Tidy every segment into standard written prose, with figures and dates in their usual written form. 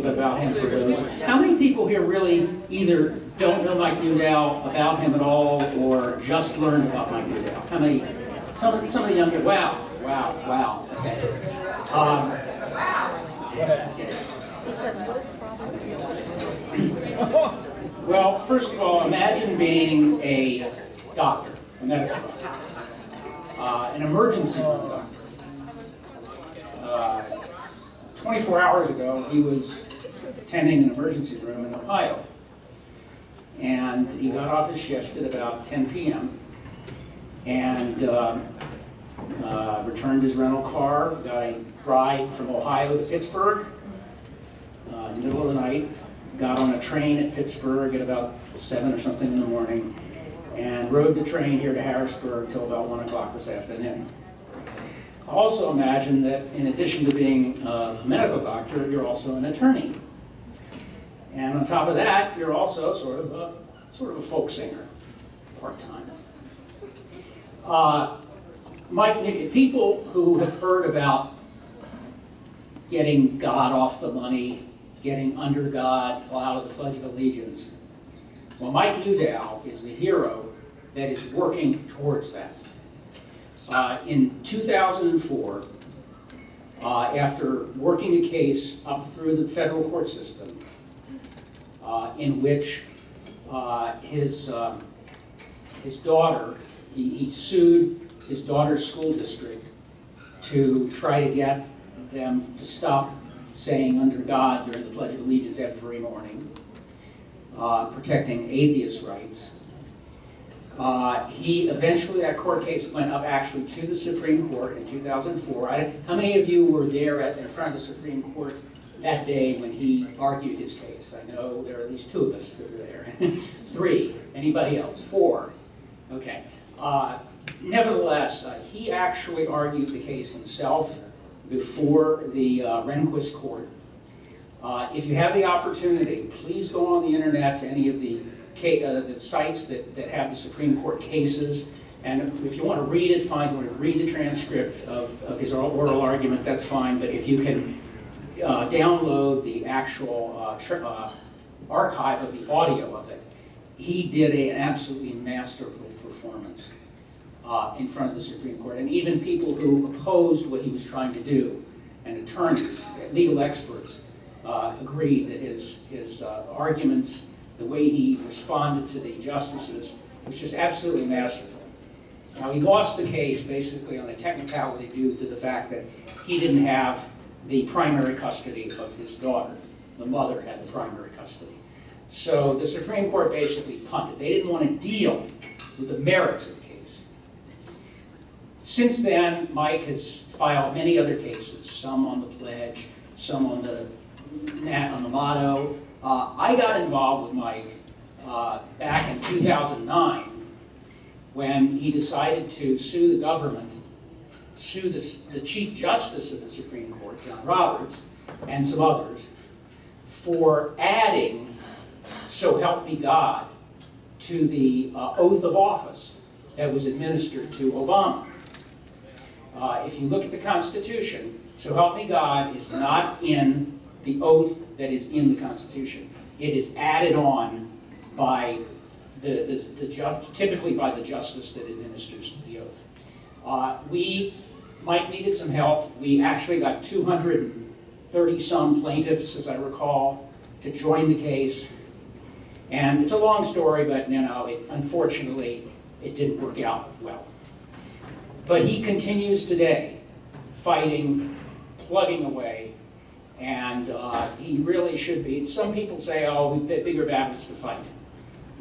about him for those. How many people here really either don't know Mike Newdow about him at all, or just learned about Mike Newdow? How many? Some of the younger. Wow. Okay. Well, first of all, imagine being a doctor, a medical doctor, an emergency room doctor. 24 hours ago, he was attending an emergency room in Ohio. And he got off his shift at about 10 p.m. and returned his rental car, got a ride from Ohio to Pittsburgh in the middle of the night, got on a train at Pittsburgh at about 7 or something in the morning, and rode the train here to Harrisburg until about 1 o'clock this afternoon. Also imagine that in addition to being a medical doctor, you're also an attorney. And on top of that, you're also sort of a folk singer, part-time. People who have heard about getting God off the money, getting under God, out of the Pledge of Allegiance, well, Mike Newdow is the hero that is working towards that. In 2004, after working a case up through the federal court system, in which his daughter, he sued his daughter's school district to try to get them to stop saying under God during the Pledge of Allegiance every morning, protecting atheist rights. He eventually, that court case went up actually to the Supreme Court in 2004. How many of you were there in front of the Supreme Court that day when he argued his case? I know there are at least 2 of us that were there. 3. Anybody else? 4. Okay. Nevertheless, he actually argued the case himself before the Rehnquist court. If you have the opportunity, please go on the internet to any of the sites that have the Supreme Court cases, and if you want to read it, fine. If you want to read the transcript of his oral argument, that's fine, but if you can download the actual archive of the audio of it, he did an absolutely masterful performance in front of the Supreme Court, and even people who opposed what he was trying to do, and attorneys, legal experts, agreed that his arguments, the way he responded to the justices, was just absolutely masterful. Now, he lost the case basically on a technicality due to the fact that he didn't have the primary custody of his daughter. The mother had the primary custody. So the Supreme Court basically punted. They didn't want to deal with the merits of the case. Since then, Mike has filed many other cases, some on the pledge, some on the motto. I got involved with Mike back in 2009 when he decided to sue the government, sue the Chief Justice of the Supreme Court, John Roberts, and some others, for adding "So help me God" to the oath of office that was administered to Obama. If you look at the Constitution, "So help me God" is not in the oath that is in the Constitution. It is added on by the judge, typically by the justice that administers the oath. Mike needed some help. We actually got 230-some plaintiffs, as I recall, to join the case. And it's a long story, but unfortunately, it didn't work out well. But he continues today, fighting, plugging away, and he really should be. Some people say, oh, we've got bigger battles to fight.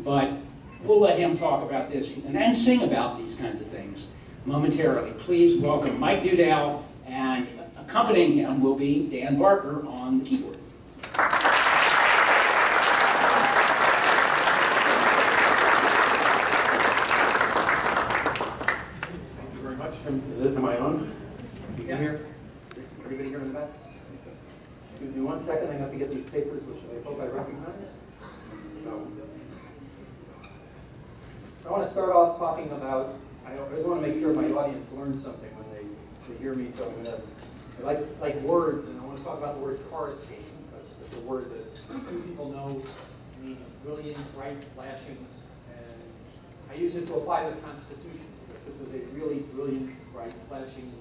But we'll let him talk about this and sing about these kinds of things momentarily. Please welcome Mike Newdow, and accompanying him will be Dan Barker on the keyboard. Thank you very much. Is it, am I on? You can hear? Everybody here in the back? Give me 1 second, I have to get these papers, which I hope I recognize. So, I want to start off talking about, I just want to make sure my audience learns something when they hear me, so I'm going to, I like words, and I want to talk about the word car escape, because the word that few people know, means brilliant, bright, flashing, and I use it to apply to the Constitution, because this is a really brilliant, bright, flashing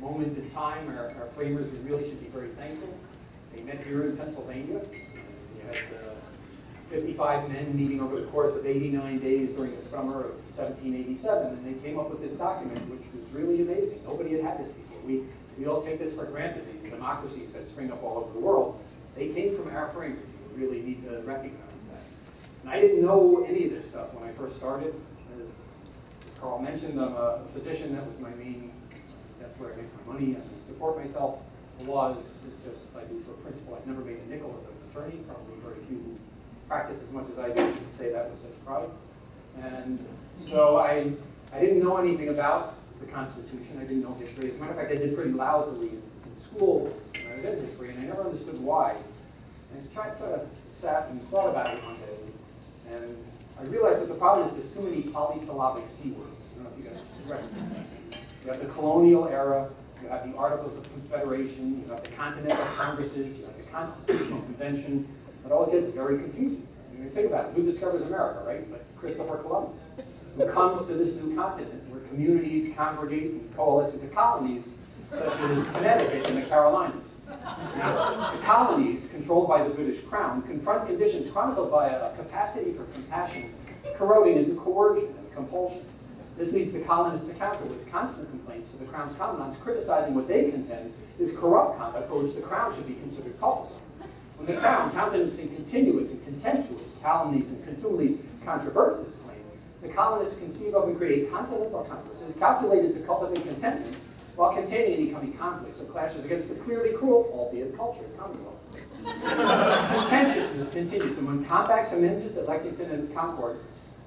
moment in time. Our framers, we really should be very thankful. They met here in Pennsylvania. You had 55 men meeting over the course of 89 days during the summer of 1787, and they came up with this document, which was really amazing. Nobody had had this before. We all take this for granted, these democracies that spring up all over the world. They came from our framers. You really need to recognize that. And I didn't know any of this stuff when I first started. As Carl mentioned, I'm a physician. That was my main, that's where I make my money and support myself. The law is just, I do for principle. I've never made a nickel as an attorney, probably very few who practice as much as I do say that with such pride. And so I didn't know anything about the Constitution. I didn't know history. As a matter of fact, I did pretty lousily in school when I was in history, and I never understood why. And I sort of sat and thought about it one day, and I realized that the problem is there's too many polysyllabic C words. I don't know if you guys recognize. You have the colonial era, you have the Articles of Confederation, you have the Continental Congresses, you have the Constitutional Convention. It all gets very confusing. I mean, think about it. Who discovers America, right? Like Christopher Columbus, who comes to this new continent where communities congregate and coalesce into colonies, such as Connecticut and the Carolinas. Now, the colonies, controlled by the British Crown, confront conditions chronicled by a capacity for compassion corroding into coercion and compulsion. This leads the colonists to counter with constant complaints to the Crown's commandants, criticizing what they contend is corrupt conduct for which the Crown should be considered culpable. When the Crown, countenancing continuous and contemptuous calumnies and contumelies, controverts this claim, the colonists conceive of and create continental congresses calculated to cultivate contentment while containing any coming conflicts or clashes against the clearly cruel, albeit cultured, Commonwealth. Contentiousness continues, and when combat commences at Lexington and Concord,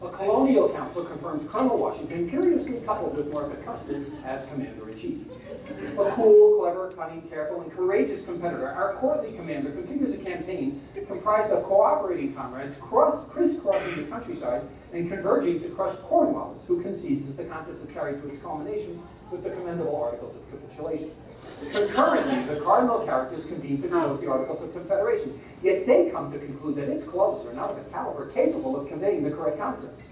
a colonial council confirms Colonel Washington, curiously coupled with Norfolk Custis, as commander-in-chief. A cool, clever, cunning, careful, and courageous competitor, our courtly commander configures a campaign comprised of cooperating comrades crisscrossing the countryside and converging to crush Cornwallis, who concedes as the contest is carried to its culmination with the commendable Articles of Capitulation. Concurrently, the cardinal characters convene to compose the Articles of Confederation, yet they come to conclude that its clauses are not of a caliber capable of conveying the correct concepts.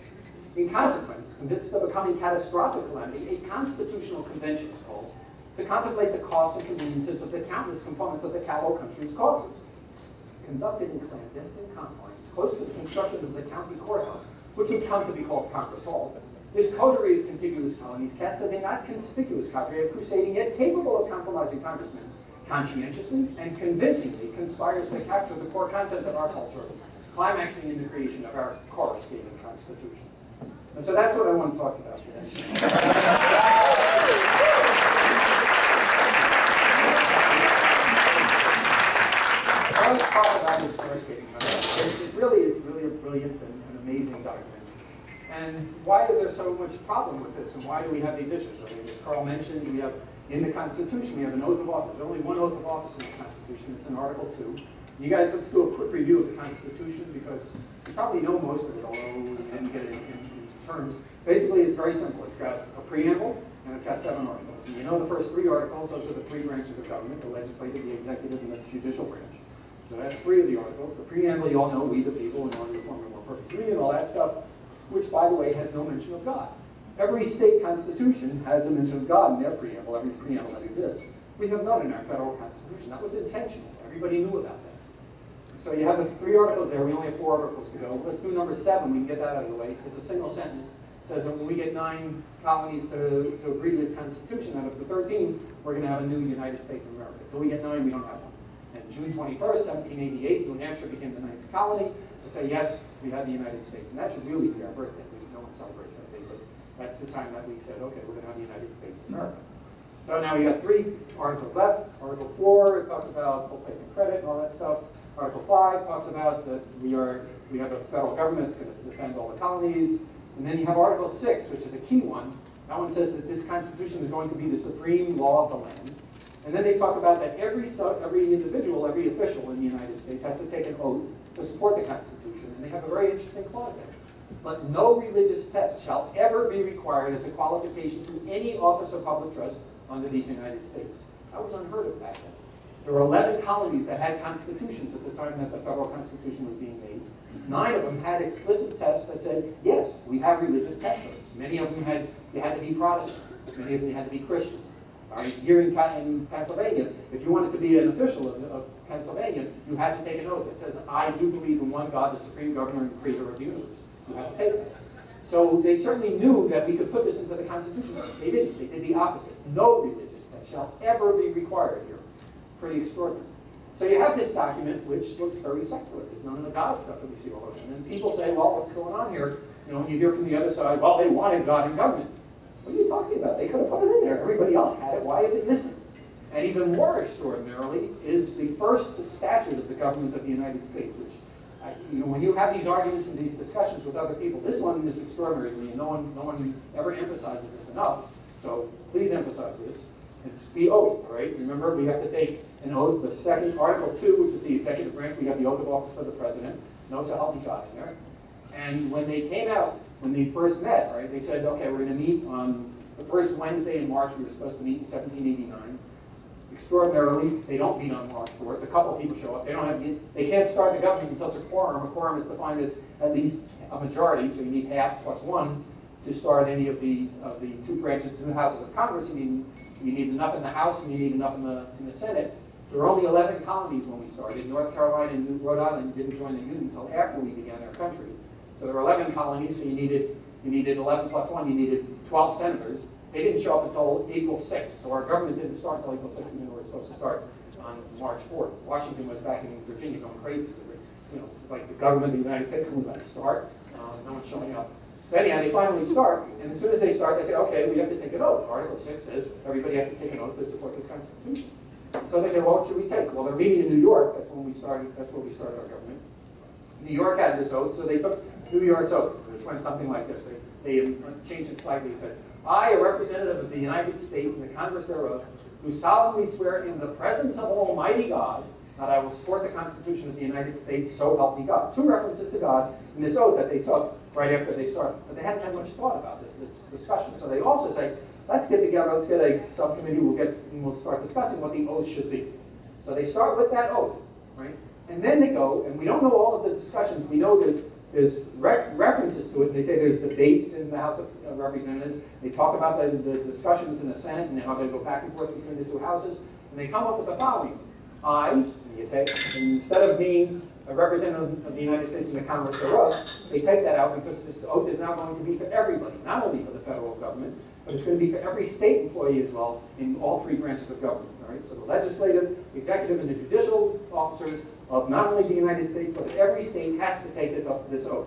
In consequence, convinced of a coming catastrophic calamity, a constitutional convention is called to contemplate the costs and conveniences of the countless components of the callow country's causes. Conducted in clandestine confines, close to the construction of the county courthouse, which would come to be called Congress Hall, this coterie of contiguous colonies cast as a not conspicuous cadre of crusading yet capable of compromising congressmen, conscientiously and convincingly conspires to capture the core contents of our culture, climaxing in the creation of our coruscating Constitution. And so that's what I want to talk about today. I want to talk about this coruscating Constitution. It's really a brilliant and amazing document. And why is there so much problem with this, and why do we have these issues? I mean, as Carl mentioned, we have, in the Constitution, we have an oath of office. There's only one oath of office in the Constitution. It's in Article 2. You guys, let's do a quick review of the Constitution, because you probably know most of it, although we didn't get it in terms. Basically, it's very simple. It's got a preamble, and it's got 7 articles. And you know the first 3 articles, those are the 3 branches of government, the legislative, the executive, and the judicial branch. So that's 3 of the articles. The preamble, you all know, we the people, in order to form a more perfect union, all that stuff, which, by the way, has no mention of God. Every state constitution has a mention of God in their preamble, every preamble that exists. We have none in our federal constitution. That was intentional. Everybody knew about that. So you have the 3 articles there. We only have 4 articles to go. Let's do number 7. We can get that out of the way. It's a single sentence. It says that when we get 9 colonies to agree to this constitution, out of the 13, we're going to have a new United States of America. Until we get 9, we don't have one. And June 21st, 1788, New Hampshire became the 9th colony. To say, yes, we had the United States. And that should really be our birthday. No one celebrates that day, but that's the time that we said, okay, we're going to have the United States of America. So now we got 3 articles left. Article 4, it talks about full faith and credit and all that stuff. Article 5 talks about that we have a federal government that's going to defend all the colonies. And then you have Article 6, which is a key one. That one says that this Constitution is going to be the supreme law of the land. And then they talk about that every individual, every official in the United States has to take an oath to support the Constitution. And they have a very interesting clause there. But no religious test shall ever be required as a qualification to any office of public trust under these United States. That was unheard of back then. There were 11 colonies that had constitutions at the time that the federal constitution was being made. 9 of them had explicit tests that said, yes, we have religious test votes. Many of them you had to be Protestant. Many of them had to be Christian. All right, here in Pennsylvania, if you wanted to be an official of Pennsylvania, you had to take an oath that says, I do believe in one God, the supreme governor and creator of the universe. You had to take that. So they certainly knew that we could put this into the Constitution. They didn't. They did the opposite. No religious test shall ever be required here. Pretty extraordinary. So you have this document, which looks very secular. There's none of the God stuff that we see all over. And then people say, well, what's going on here? You know, when you hear from the other side, well, they wanted God in government. What are you talking about? They could have put it in there. Everybody else had it. Why is it missing? And even more extraordinarily is the first statute of the government of the United States, which, you know, when you have these arguments and these discussions with other people, this one is extraordinary to me. No one ever emphasizes this enough. So please emphasize this. It's the oath, right? Remember, we have to take an oath. The second, Article 2, which is the executive branch, we have the oath of office for the president. No, so help me God in there. And when they came out, when they first met, right, they said, okay, we're going to meet on the first Wednesday in March. We were supposed to meet in 1789. Extraordinarily, they don't meet on March 4th. A couple of people show up. They can't start the government until it's a quorum. A quorum is defined as at least a majority, so you need half plus one to start any of the 2 branches, 2 houses of Congress. You need enough in the House and you need enough in the Senate. There were only 11 colonies when we started. North Carolina and Rhode Island didn't join the Union until after we began our country. So there were 11 colonies, so you needed 11 plus 1, you needed 12 senators. They didn't show up until April 6th, so our government didn't start until April 6th, and then we were supposed to start on March 4th. Washington was back in Virginia going crazy. You know, it's like the government of the United States, we're going to start. No one's showing up. So anyhow, they finally start, and as soon as they start, they say, okay, we have to take an oath. Article 6 says everybody has to take an oath to support this Constitution. So they say, well, what should we take? Well, they're meeting in New York. That's when we started. That's where we started our government. New York had this oath, so they took New York's oath, which went something like this. They changed it slightly. They said, I, a representative of the United States and the Congress thereof, do solemnly swear in the presence of Almighty God that I will support the Constitution of the United States, so help me God. 2 references to God in this oath that they took right after they started. But they hadn't had much thought about this discussion. So they also say, let's get together, let's get a subcommittee, we'll start discussing what the oath should be. So they start with that oath, right? And then they go, and we don't know all of the discussions. We know there's references to it. They say there's debates in the House of Representatives. They talk about the discussions in the Senate and how they go back and forth between the 2 houses. And they come up with the following. And instead of being a representative of the United States in the Congress thereof, they take that out because this oath is now going to be for everybody, not only for the federal government, but it's going to be for every state employee as well in all 3 branches of government. All right? So the legislative, the executive, and the judicial officers of not only the United States, but every state has to take this oath.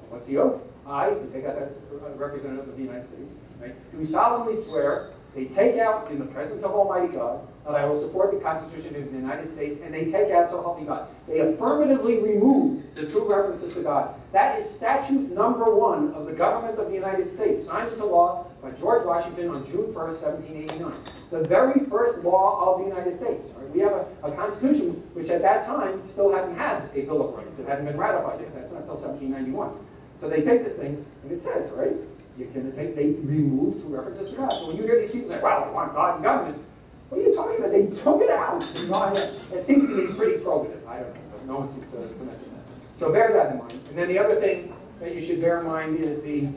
What's the oath? I, you take out that representative of the United States, right, do solemnly swear, they take out in the presence of Almighty God that I will support the Constitution of the United States, and they take out, so help me God. They affirmatively remove the 2 references to God. That is statute number 1 of the government of the United States, signed into law by George Washington on June 1st, 1789. The very first law of the United States. Right? We have a Constitution which at that time still hadn't had a Bill of Rights. It hadn't been ratified yet. That's not until 1791. So they take this thing, and it says, right, they remove 2 references to God. So when you hear these people say, wow, I want God in government, what are you talking about? They took it out. It seems to be pretty probative. I don't know, but no one seems to mention that. So bear that in mind. And then the other thing that you should bear in mind is the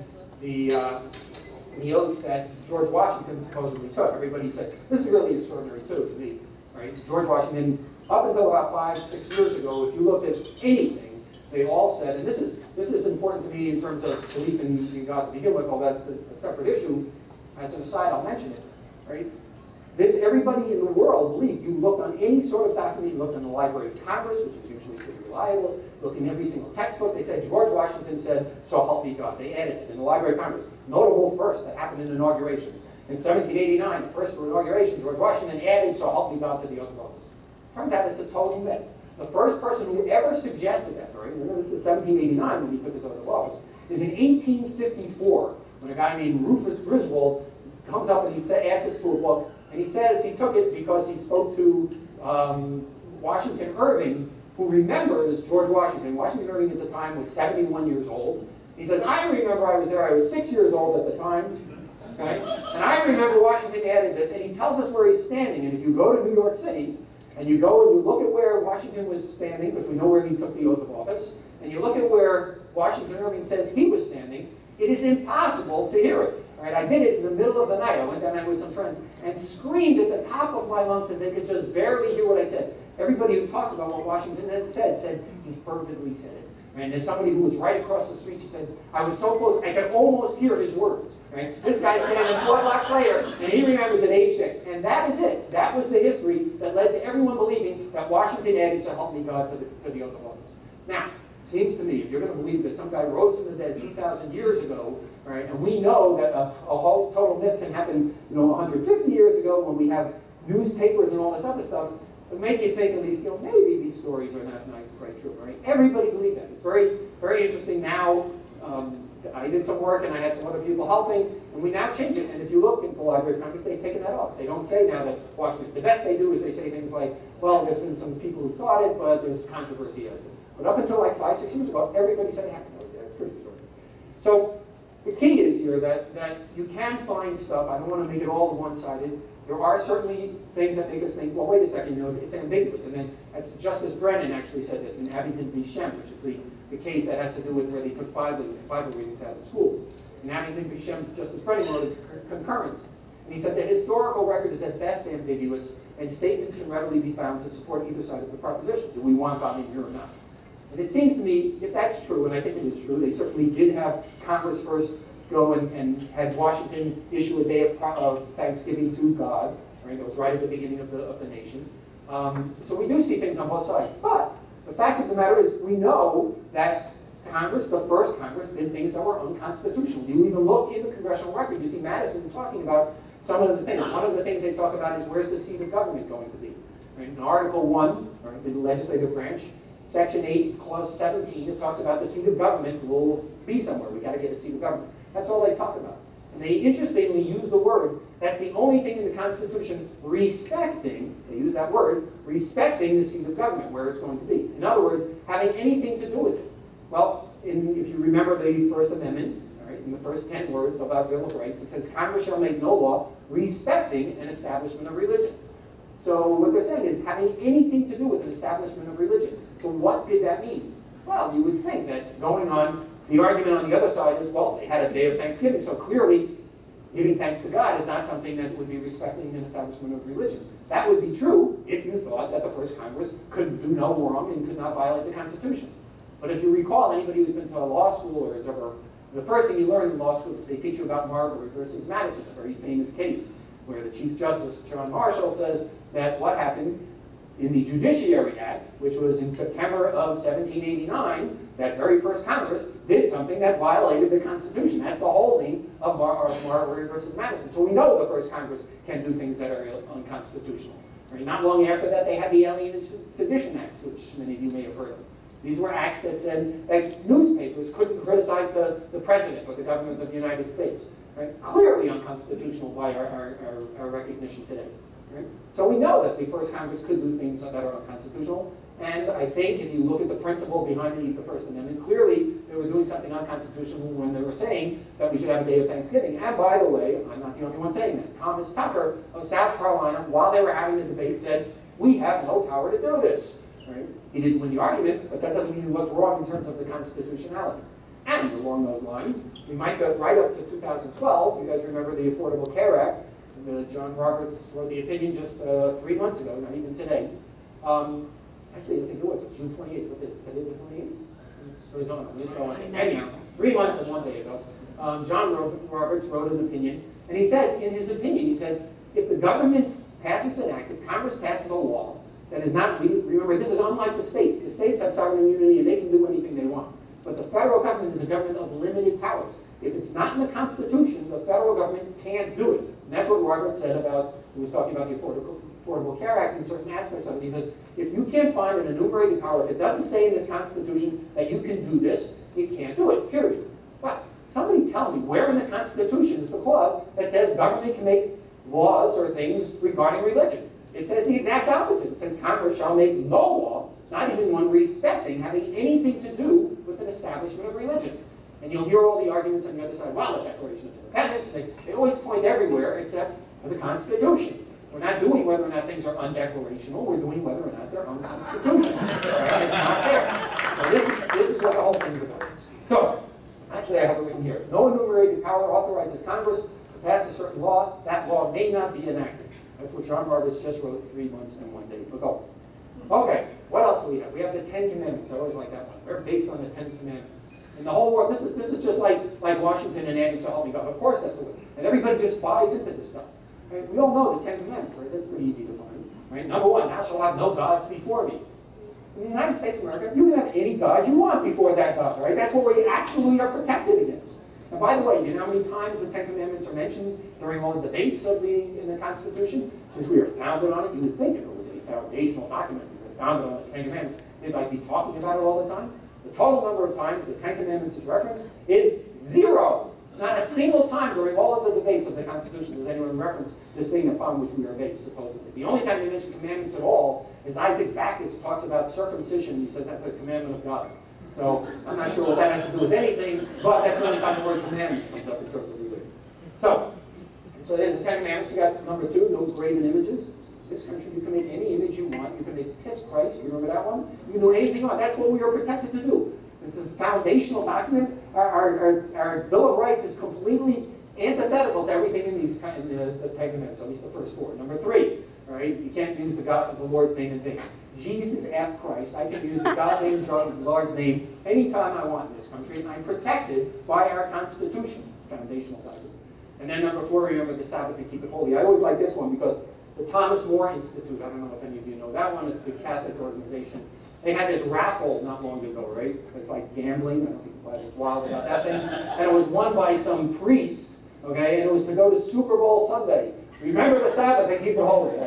oath that George Washington supposedly took. Everybody said, this is really extraordinary too, to me. Right? George Washington, up until about 5-6 years ago, if you look at anything, they all said, and this is important to me in terms of belief in God to begin with, although that's a separate issue. As an aside, I'll mention it. Right? Everybody in the world believed. You looked on any sort of document, you looked in the Library of Congress, which is usually pretty reliable, looked in every single textbook, they said, George Washington said, so help me God. They added it in the Library of Congress. Notable first that happened in inaugurations. In 1789, the first inauguration, George Washington added, so help me God, to the oath of office. Turns out it's a total myth. The first person who ever suggested that, right, remember this is 1789 when he took his oath of office, is in 1854, when a guy named Rufus Griswold comes up and he adds this to a book, and he says he took it because he spoke to Washington Irving, who remembers George Washington. Washington Irving at the time was 71 years old. He says, I remember I was there. I was 6 years old at the time. Okay? And I remember Washington added this, and he tells us where he's standing. And if you go to New York City, And you go and you look at where Washington was standing, because we know where he took the oath of office, and you look at where Washington Irving says he was standing, it is impossible to hear it. Right? I did it in the middle of the night. I went down there with some friends and screamed at the top of my lungs, and they could just barely hear what I said. Everybody who talks about what Washington had said he fervently said it. Right? And there's somebody who was right across the street. She said, I was so close, I could almost hear his words. Right? This guy's standing 4 blocks later, and he remembers at age 6. And that is it. That was the history that led to everyone believing that Washington added, so help me God, to the oath of office. Now, it seems to me, if you're going to believe that some guy rose from the dead 2,000 years ago, right, and we know that a whole total myth can happen, 150 years ago when we have newspapers and all this other stuff, it make you think at least, maybe these stories are not quite true, right? Everybody believed that. It's very, very interesting now. I did some work and I had some other people helping, and we now change it. And if you look at the Library of Congress, they've taken that off. They don't say now that Washington, the best they do is they say things like, well, there's been some people who thought it, but there's controversy as it. But up until like 5, 6 years ago, everybody said it happened. That's pretty true. So the key is here that you can find stuff. I don't want to make it all one-sided. There are certainly things that make us think, well, wait a second, it's ambiguous. And then Justice Brennan actually said this in Abington v. Shem, which is the case that has to do with where they took Bible readings out of schools. In Abington v. Shem, Justice Brennan wrote a concurrence. And he said the historical record is at best ambiguous, and statements can readily be found to support either side of the proposition. Do we want God in here or not? And it seems to me, if that's true, and I think it is true, they certainly did have Congress first go and had Washington issue a day of Thanksgiving to God. Right? That was right at the beginning of the nation. So we do see things on both sides. But the fact of the matter is, we know that Congress, the first Congress, did things that were unconstitutional. You even look in the congressional record, you see Madison talking about some of the things. One of the things they talk about is where's the seat of government going to be? Right? In Article 1, right, the legislative branch, Section 8, Clause 17, it talks about the seat of government will be somewhere. We've got to get a seat of government. That's all they talk about. And they interestingly use the word, that's the only thing in the Constitution respecting, they use that word, respecting the seat of government, where it's going to be. In other words, having anything to do with it. Well, if you remember the First Amendment, all right, in the first 10 words of our Bill of Rights, it says, Congress shall make no law respecting an establishment of religion. So what they're saying is having anything to do with an establishment of religion. So what did that mean? Well, you would think that going on, the argument on the other side is, well, they had a day of Thanksgiving, so clearly giving thanks to God is not something that would be respecting an establishment of religion. That would be true if you thought that the first Congress could do no wrong and could not violate the Constitution. But if you recall, anybody who's been to a law school or has ever, the first thing you learn in law school is they teach you about Marbury versus Madison, a very famous case where the Chief Justice, John Marshall, says that what happened in the Judiciary Act, which was in September of 1789, that very first Congress did something that violated the Constitution. That's the holding of Marbury versus Madison. So we know the first Congress can do things that are unconstitutional. Right? Not long after that, they had the Alien and Sedition Acts, which many of you may have heard of. These were acts that said that newspapers couldn't criticize the president or the government of the United States. Right? Clearly unconstitutional by our recognition today. Right? So we know that the first Congress could do things that are unconstitutional, and I think if you look at the principle behind the First Amendment, clearly they were doing something unconstitutional when they were saying that we should have a day of Thanksgiving. And by the way, I'm not the only one saying that. Thomas Tucker of South Carolina, while they were having the debate, said, we have no power to do this. Right? He didn't win the argument, but that doesn't mean he was wrong in terms of the constitutionality. And along those lines, we might go right up to 2012. You guys remember the Affordable Care Act. John Roberts wrote the opinion just 3 months ago, not even today. Actually, I think it was June 28th. What is today, the 28th? Anyhow, 3 months and 1 day ago, John Roberts wrote an opinion, and he says, in his opinion, he said, if the government passes an act, if Congress passes a law that is not, remember, this is unlike the states. The states have sovereign immunity and they can do anything they want. But the federal government is a government of limited powers. If it's not in the Constitution, the federal government can't do it. And that's what Roberts said about, he was talking about the Affordable Care Act and certain aspects of it. He says, if you can't find an enumerated power, if it doesn't say in this Constitution that you can do this, you can't do it, period. But somebody tell me where in the Constitution is the clause that says government can make laws or things regarding religion. It says the exact opposite. It says Congress shall make no law, not even one respecting, having anything to do with an establishment of religion. And you'll hear all the arguments on the other side, well, the Declaration of Independence, they always point everywhere except for the Constitution. We're not doing whether or not things are undeclarational. We're doing whether or not they're unconstitutional. Right? It's not there. So this is what the whole thing's about. So, actually I have it written here. No enumerated power authorizes Congress to pass a certain law. That law may not be enacted. That's what John Roberts just wrote 3 months and 1 day ago. Okay, what else do we have? We have the 10 Commandments. I always like that one. They're based on the 10 Commandments. In the whole world, this is just like Washington and adding so help me God. Of course that's the way. And everybody just buys into this stuff. Right? We all know the 10 Commandments, right? That's pretty easy to find. Right? Number 1, thou shalt have no gods before me. In the United States of America, you can have any god you want before that God, right? That's what we actually are protected against. And by the way, you know how many times the 10 Commandments are mentioned during all the debates in the Constitution? Since we are founded on it, you would think if it was a foundational document, we were founded on the 10 Commandments, they'd like be talking about it all the time. The total number of times the 10 Commandments is referenced is 0. Not a single time during all of the debates of the Constitution does anyone reference this thing upon which we are based, supposedly. The only time they mention commandments at all is Isaac Backus talks about circumcision. He says that's a commandment of God. So I'm not sure what that has to do with anything, but that's the only time the word commandment comes up in terms of religion. So there's the 10 Commandments. You got number 2, no graven images. This country, you can make any image you want. You can make Piss Christ. You remember that one? You can do anything you want. That's what we are protected to do. It's a foundational document. Our Bill of Rights is completely antithetical to everything in the 10 Commandments, at least the first 4. Number 3, all right? You can't use the Lord's name in vain. Jesus F. Christ. I can use the God name, the Lord's name, anytime I want in this country, and I'm protected by our Constitution, foundational document. And then number 4, remember the Sabbath and keep it holy. I always like this one because the Thomas More Institute, I don't know if any of you know that one, it's a big Catholic organization. They had this raffle not long ago, right? It's like gambling. I don't think anybody was wild about that thing. And it was won by some priest, okay? And it was to go to Super Bowl Sunday. Remember the Sabbath and keep it holy.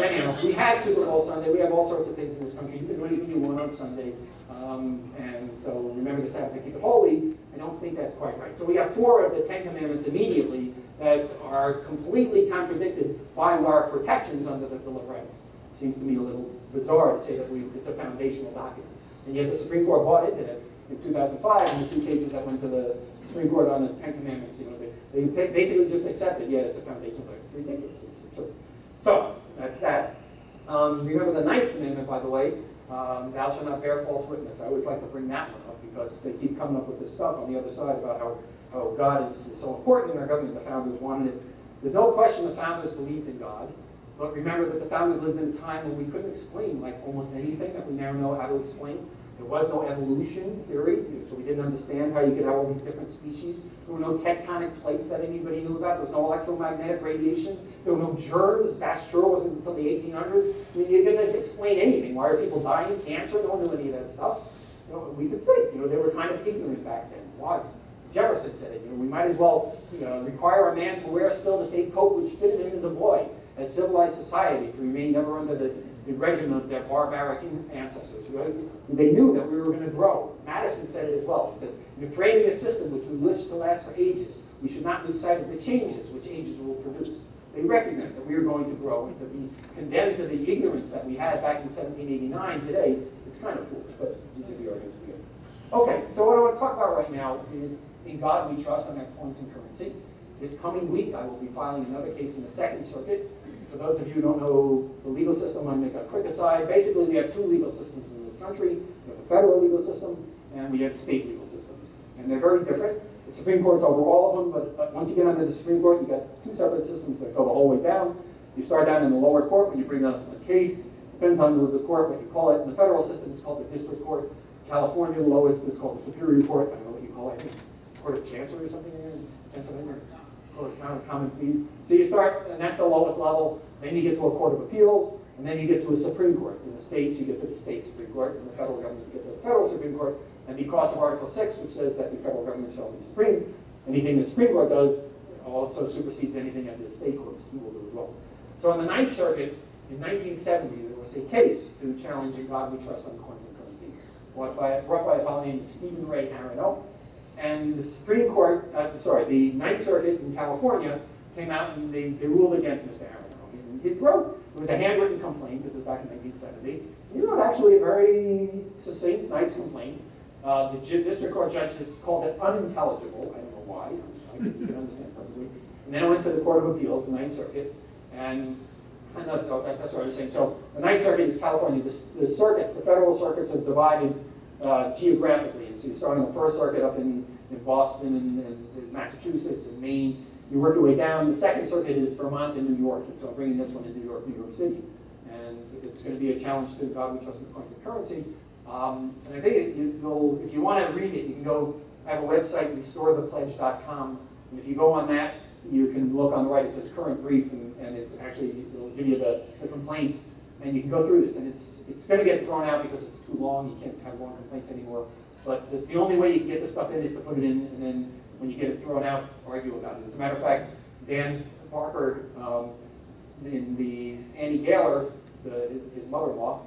Anyhow, we have Super Bowl Sunday. We have all sorts of things in this country. You can do anything you want on Sunday. And so remember the Sabbath and keep it holy. I don't think that's quite right. So we have 4 of the 10 Commandments immediately that are completely contradicted by our protections under the Bill of Rights. Seems to me a little bizarre to say that it's a foundational document. And yet the Supreme Court bought into it in 2005 in the 2 cases that went to the Supreme Court on the 10 Commandments. You know, they basically just accepted, yeah, it's a foundational document. It's ridiculous. It's absurd. So that's that. Remember the 9th Commandment, by the way, thou shalt not bear false witness. I always like to bring that one up because they keep coming up with this stuff on the other side about how God is so important in our government. The founders wanted it. There's no question the founders believed in God. But remember that the founders lived in a time when we couldn't explain like almost anything that we now know how to explain. There was no evolution theory, so we didn't understand how you could have all these different species. There were no tectonic plates that anybody knew about. There was no electromagnetic radiation. There were no germs. Pasteur wasn't until the 1800s. I mean, you didn't explain anything. Why are people dying? Cancer? No one knew any of that stuff. You know, we could think. You know, they were kind of ignorant back then. Why? Jefferson said it. You know, we might as well require a man to wear still the same coat which fitted him as a boy. As civilized society to remain never under the regimen of their barbaric ancestors. Right? They knew that we were going to grow. Madison said it as well. He said, in framing a system which we wish to last for ages, we should not lose sight of the changes which ages will produce. They recognized that we were going to grow, and to be condemned to the ignorance that we had back in 1789 today, it's kind of foolish, but these are the arguments we get. Okay, so what I want to talk about right now is in God we trust on our coins and currency. This coming week, I will be filing another case in the Second Circuit. For those of you who don't know the legal system, I'm going to make a quick aside. Basically, we have 2 legal systems in this country. We have a federal legal system, and we have state legal systems. And they're very different. The Supreme Court's over all of them, but once you get under the Supreme Court, you've got 2 separate systems that go the whole way down. You start down in the lower court when you bring a case. Depends on the court, what you call it. In the federal system, it's called the district court. California, the lowest is called the Superior Court. I don't know what you call it. I think Court of Chancery or something in Pennsylvania. Court of Common Pleas. So you start, and that's the lowest level. Then you get to a Court of Appeals, and then you get to a Supreme Court. In the states, you get to the state Supreme Court. In the federal government, you get to the federal Supreme Court. And because of Article 6, which says that the federal government shall be supreme, anything the Supreme Court does also supersedes anything that the state courts will do as well. So in the Ninth Circuit, in 1970, there was a case to challenge in God we trust on coins and currency, brought by a fellow named Stephen Ray Aronow. And the Supreme Court, the Ninth Circuit in California came out and they ruled against Mr. Aronow. And he wrote, it was a handwritten complaint, this is back in 1970. He wrote actually a very succinct, nice complaint. The district court judge has called it unintelligible. I don't know why. I can understand perfectly. And then it went to the Court of Appeals, the Ninth Circuit, and That's what I was saying. So the Ninth Circuit is California. The circuits, the federal circuits, are divided geographically. And so you start on the First Circuit up in Boston and Massachusetts and Maine. You work your way down. The Second Circuit is Vermont and New York. And so I'm bringing this one to New York City. And it's going to be a challenge to God we trust in the coins of currency. And I think if you want to read it, you can go. I have a website, restorethepledge.com. And if you go on that, you can look on the right. It says current brief, and it actually will give you the complaint, and you can go through this. And it's going to get thrown out because it's too long. You can't have long complaints anymore. But the only way you can get the stuff in is to put it in, and then when you get it thrown out, argue about it. As a matter of fact, Dan Parker, in the Annie Gaylor, his mother-in-law,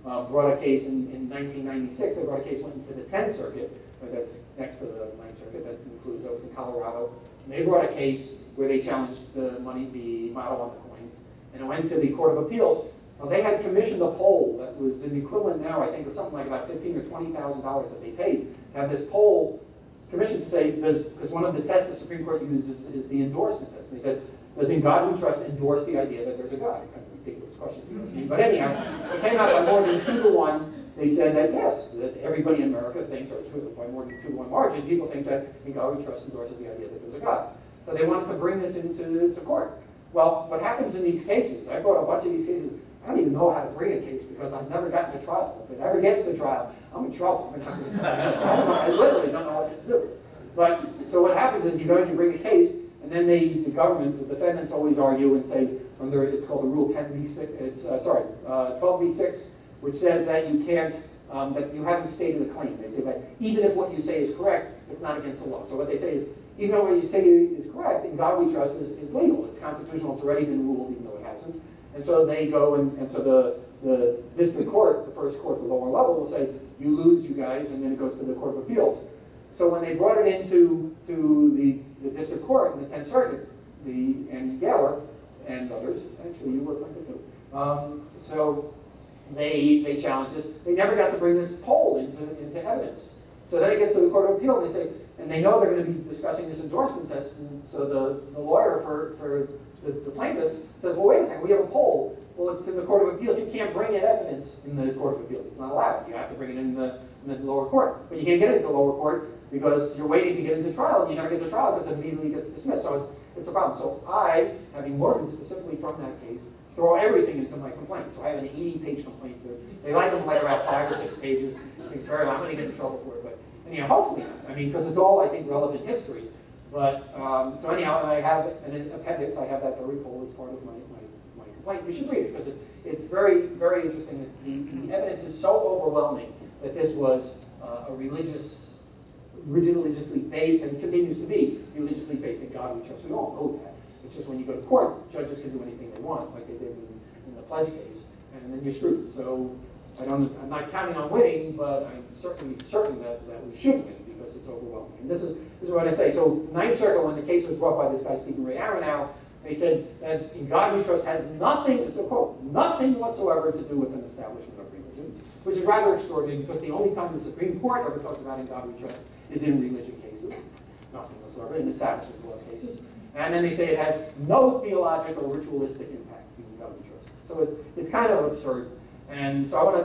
brought a case in 1996. They brought a case, went into the 10th Circuit, that's next to the 9th Circuit, that includes, that was in Colorado. And they brought a case where they challenged the model on the coins, and it went to the Court of Appeals. Well, they had commissioned a poll that was in the equivalent now, I think, of something like about $15,000 or $20,000 that they paid to have this poll commissioned to say, because one of the tests the Supreme Court uses is the endorsement test. And they said, does In God We Trust endorse the idea that there's a God? Kind of ridiculous question. But anyhow, it came out by more than 2-to-1. They said that yes, that everybody in America thinks, or by more than 2-to-1 margin, people think that In God We Trust endorses the idea that there's a God. So they wanted to bring this into court. Well, what happens in these cases, I brought a bunch of these cases, I don't even know how to bring a case because I've never gotten to trial. If it ever gets to trial, I'm in trouble. I literally don't know what to do. But, so what happens is you go and you bring a case, and then the government, the defendants always argue and say, under, it's called the Rule 10b6, 12b6, which says that you can't, that you haven't stated a claim. They say that even if what you say is correct, it's not against the law. So what they say is, even though what you say is correct, In God We Trust is legal. It's constitutional. It's already been ruled, even though it hasn't. And so they go, and so the district court, the first court, the lower level, will say, you lose, you guys, and then it goes to the Court of Appeals. So when they brought it into the district court in the 10th Circuit, and Geller and others, actually you worked on it too. So they challenged this. They never got to bring this poll into evidence. So then it gets to the Court of Appeal, and they say, and they know they're going to be discussing this endorsement test. And so the lawyer for the plaintiffs says, well, wait a second, we have a poll. Well, it's in the Court of Appeals. You can't bring in evidence in the Court of Appeals. It's not allowed. You have to bring it in the lower court. But you can't get it in the lower court because you're waiting to get into trial, and you never get to trial because it immediately gets dismissed. So it's a problem. So I, having learned specifically from that case, throw everything into my complaint. So I have an 80-page complaint. They like them like about 5 or 6 pages. It seems very long. I'm going to get in trouble for it. But anyhow, hopefully not. I mean, because it's all, I think, relevant history. But, so anyhow, and I have an appendix. I have that very full as part of my complaint. You should read it because it's very, very interesting. That the evidence is so overwhelming that this was a religiously based, and continues to be religiously based in God we trust. We all know that. It's just when you go to court, judges can do anything they want, like they did in the pledge case, and then you're screwed. So I'm not counting on winning, but I'm certainly certain that we should win because it's overwhelming. And this is what I say. So Ninth Circuit, when the case was brought by this guy Stephen Ray Aronow, they said that In God We Trust has nothing, it's a quote, nothing whatsoever to do with an establishment of religion, which is rather extraordinary because the only time the Supreme Court ever talks about In God We Trust is in religion cases, nothing whatsoever, in establishment clause cases. And then they say it has no theological or ritualistic impact in God We Trust. So it's kind of absurd. And so I want to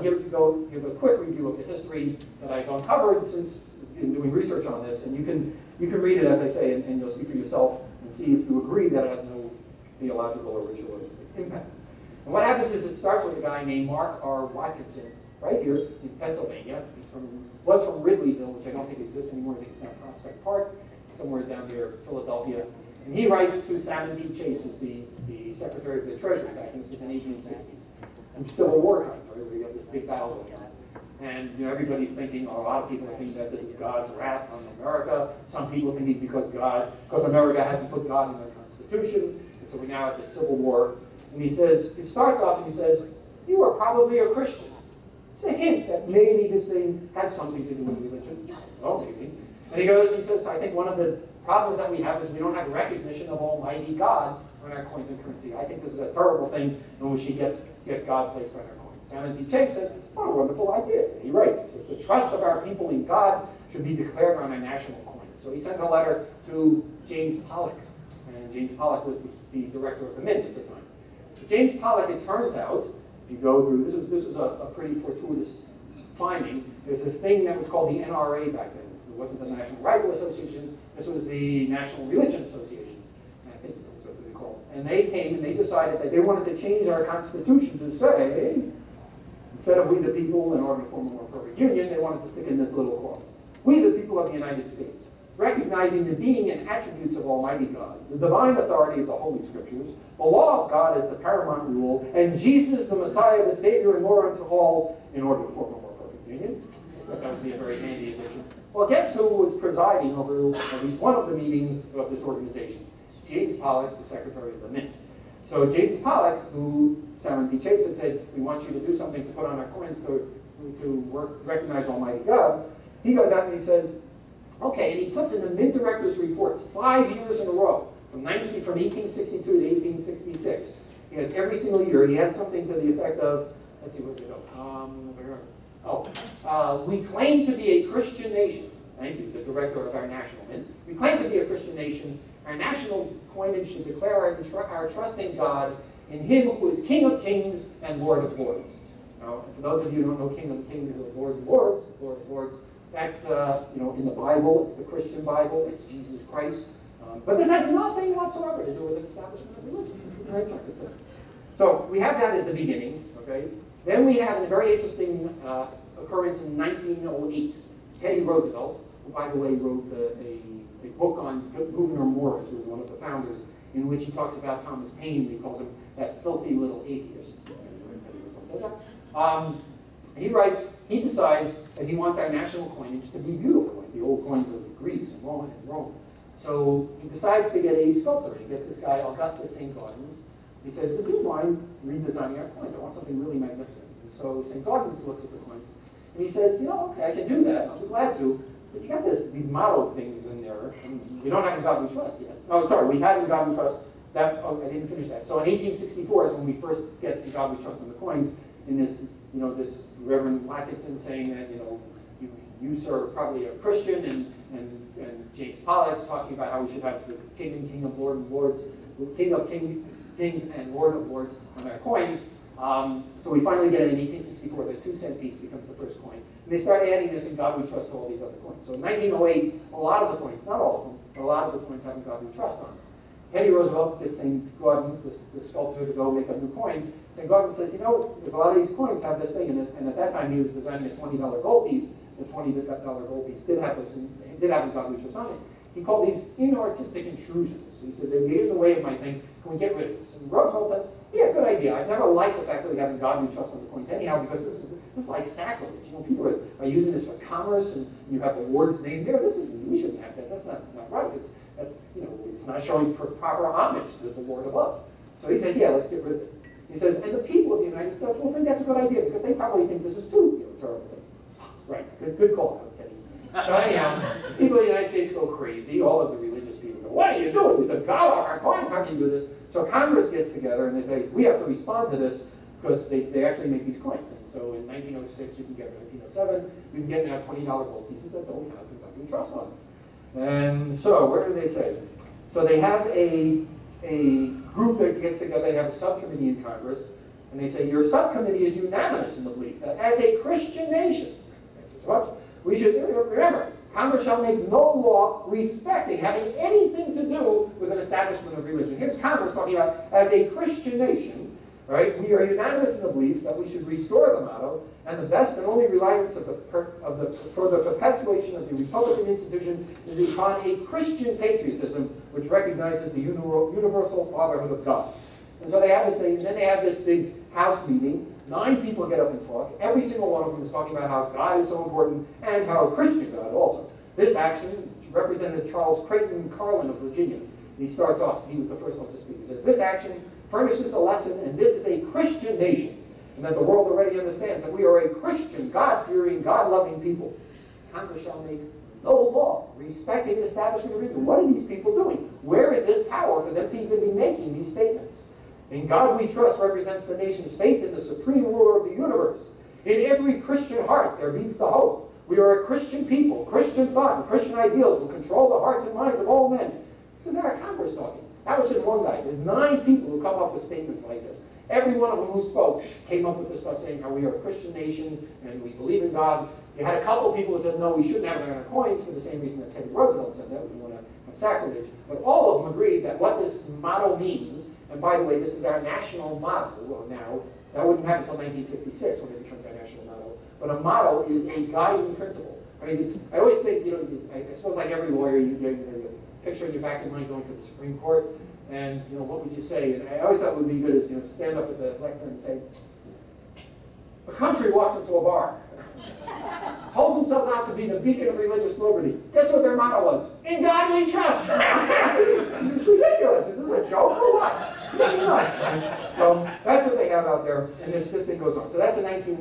give a quick review of the history that I've uncovered since in doing research on this. And you can read it, as I say, and you'll see for yourself and see if you agree that it has no theological or ritualistic impact. And what happens is it starts with a guy named Mark R. Watkinson, right here in Pennsylvania. Was from Ridleyville, which I don't think exists anymore. I think it's now Prospect Park, somewhere down near Philadelphia. And he writes to Salmon P. Chase, who's the Secretary of the Treasury back in the 1860s. And Civil War times, right, where you have this big battle going on. And everybody's thinking, or a lot of people are thinking that this is God's wrath on America. Some people think it's because America hasn't put God in their Constitution. And so we now have this Civil War. And he starts off and he says, you are probably a Christian. It's a hint that maybe this thing has something to do with religion. Oh, maybe. And he goes and he says, I think one of the problems that we have is we don't have recognition of Almighty God on our coins and currency. I think this is a terrible thing, and we should get God placed on our coins. Salmon P. Chase says, what a wonderful idea. He writes, he says, the trust of our people in God should be declared on our national coin. So he sends a letter to James Pollock. And James Pollock was the director of the Mint at the time. James Pollock, it turns out, if you go through, this was a pretty fortuitous finding. There's this thing that was called the NRA back then. It wasn't the National Rifle Association. This was the National Religion Association. I think that was what they called. And they came and they decided that they wanted to change our Constitution to say, instead of "we the people," in order to form a more perfect union, they wanted to stick in this little clause. "We the people of the United States, recognizing the being and attributes of Almighty God, the divine authority of the Holy Scriptures, the law of God as the paramount rule, and Jesus, the Messiah, the Savior and Lord unto all, in order to form a more perfect union." That would be a very handy addition. Well, guess who was presiding over at least one of the meetings of this organization? James Pollock, the Secretary of the Mint. So James Pollock, who Salmon P. Chase had said, "We want you to do something to put on our coins to recognize Almighty God," he goes out and he says, okay, and he puts in the Mint Directors reports 5 years in a row, from 1862 to 1866. He has every single year, he has something to the effect of, let's see, where did it go? We claim to be a Christian nation. Thank you, the director of our national mint. We claim to be a Christian nation. Our national coinage should declare our trust in God, in Him who is King of Kings and Lord of Lords. Now, for those of you who don't know King of Kings and Lord of Lords, that's in the Bible. It's the Christian Bible. It's Jesus Christ. But this has nothing whatsoever to do with an establishment of religion. Right? So we have that as the beginning. Okay. Then we have a very interesting occurrence in 1908. Teddy Roosevelt, who, by the way, wrote a book on Gouverneur Morris, who was one of the founders, in which he talks about Thomas Paine. He calls him that filthy little atheist. He decides that he wants our national coinage to be beautiful, like the old coins of Greece and Rome. So he decides to get a sculptor. He gets this guy, Augustus St. Gaudens. He says, "Would you mind redesigning our coins? I want something really magnificent." And so St. Gaudens looks at the coins, and he says, okay, I can do that. I'll be glad to. But you got these motto things in there, and we don't have In God We Trust yet. Oh, sorry, we had In God We Trust. I didn't finish that. So in 1864 is when we first get In God We Trust on the coins, in this Reverend Watkinson saying that, you sir are probably a Christian, and James Pollock talking about how we should have the King of Lords, King of Kings and Lord of Lords on our coins. So we finally get it in 1864. The 2-cent piece becomes the first coin. And they start adding this In God We Trust to all these other coins. So in 1908, a lot of the coins, not all of them, but a lot of the coins have In God We Trust on them. Teddy Roosevelt gets St. Gaudens, the sculptor, to go make a new coin. St. Gaudens says, there's a lot of these coins have this thing, and at that time he was designing a $20 gold piece. The $20 gold piece did have this, and did have In God We Trust on it. He called these inartistic intrusions. He said, "They get in the way of my thing. Can we get rid of this?" And Roosevelt says, "Yeah, good idea. I've never liked the fact that we have In God We Trust on the coins anyhow, because this is like sacrilege. People are using this for commerce, and you have the Lord's name there. We shouldn't have that. That's not right. It's not showing proper homage to the Lord above." So he says, "Yeah, let's get rid of it." He says, "And the people of the United States will think that's a good idea, because they probably think this is too terrible thing." Right, good call, Teddy. So anyhow, people in the United States go crazy. All of the religious people go, "What are you doing? We took God off our coins. How can you do this?" So Congress gets together and they say, "We have to respond to this," because they actually make these coins. And so in 1906, you can get 1907, you can get now $20 gold pieces that don't have In God We Trust on them. And so where do they say? So they have a group that gets together. They have a subcommittee in Congress, and they say, "Your subcommittee is unanimous in the belief that as a Christian nation, we should remember, Congress shall make no law respecting, having anything to do with an establishment of religion." Here's Congress talking about, as a Christian nation, right? "We are unanimous in the belief that we should restore the motto, and the best and only reliance for the perpetuation of the Republican institution is upon a Christian patriotism which recognizes the universal fatherhood of God." And so they have this thing, and then they have this big House meeting. 9 people get up and talk. Every single one of them is talking about how God is so important and how Christian God also. This action, Representative Charles Creighton Carlin of Virginia, he starts off, he was the first one to speak. He says, "This action furnishes a lesson, and this is a Christian nation, and that the world already understands that we are a Christian, God-fearing, God-loving people. Congress shall make no law respecting the establishment of religion." What are these people doing? Where is this power for them to even be making these statements? "In God We Trust" represents the nation's faith in the supreme ruler of the universe. "In every Christian heart there beats the hope. We are a Christian people. Christian thought and Christian ideals will control the hearts and minds of all men." This is our Congress talking. That was just one guy. There's 9 people who come up with statements like this. Every one of them who spoke came up with this stuff saying how we are a Christian nation and we believe in God. You had a couple of people who said, no, we shouldn't have it on our coins for the same reason that Teddy Roosevelt said that, we want to have sacrilege. But all of them agreed that what this motto means, and by the way, this is our national motto now, that wouldn't happen until 1956 when it becomes our national motto, but a motto is a guiding principle. I mean, I always think, I suppose like every lawyer, you picture in your back of your mind going to the Supreme Court, and what would you say? And I always thought it would be good is stand up at the lectern and say, a country walks into a bar, holds themselves out to be the beacon of religious liberty. Guess what their motto was? In God we trust. It's ridiculous. Is this a joke or what? So that's what they have out there, and this thing goes on. So that's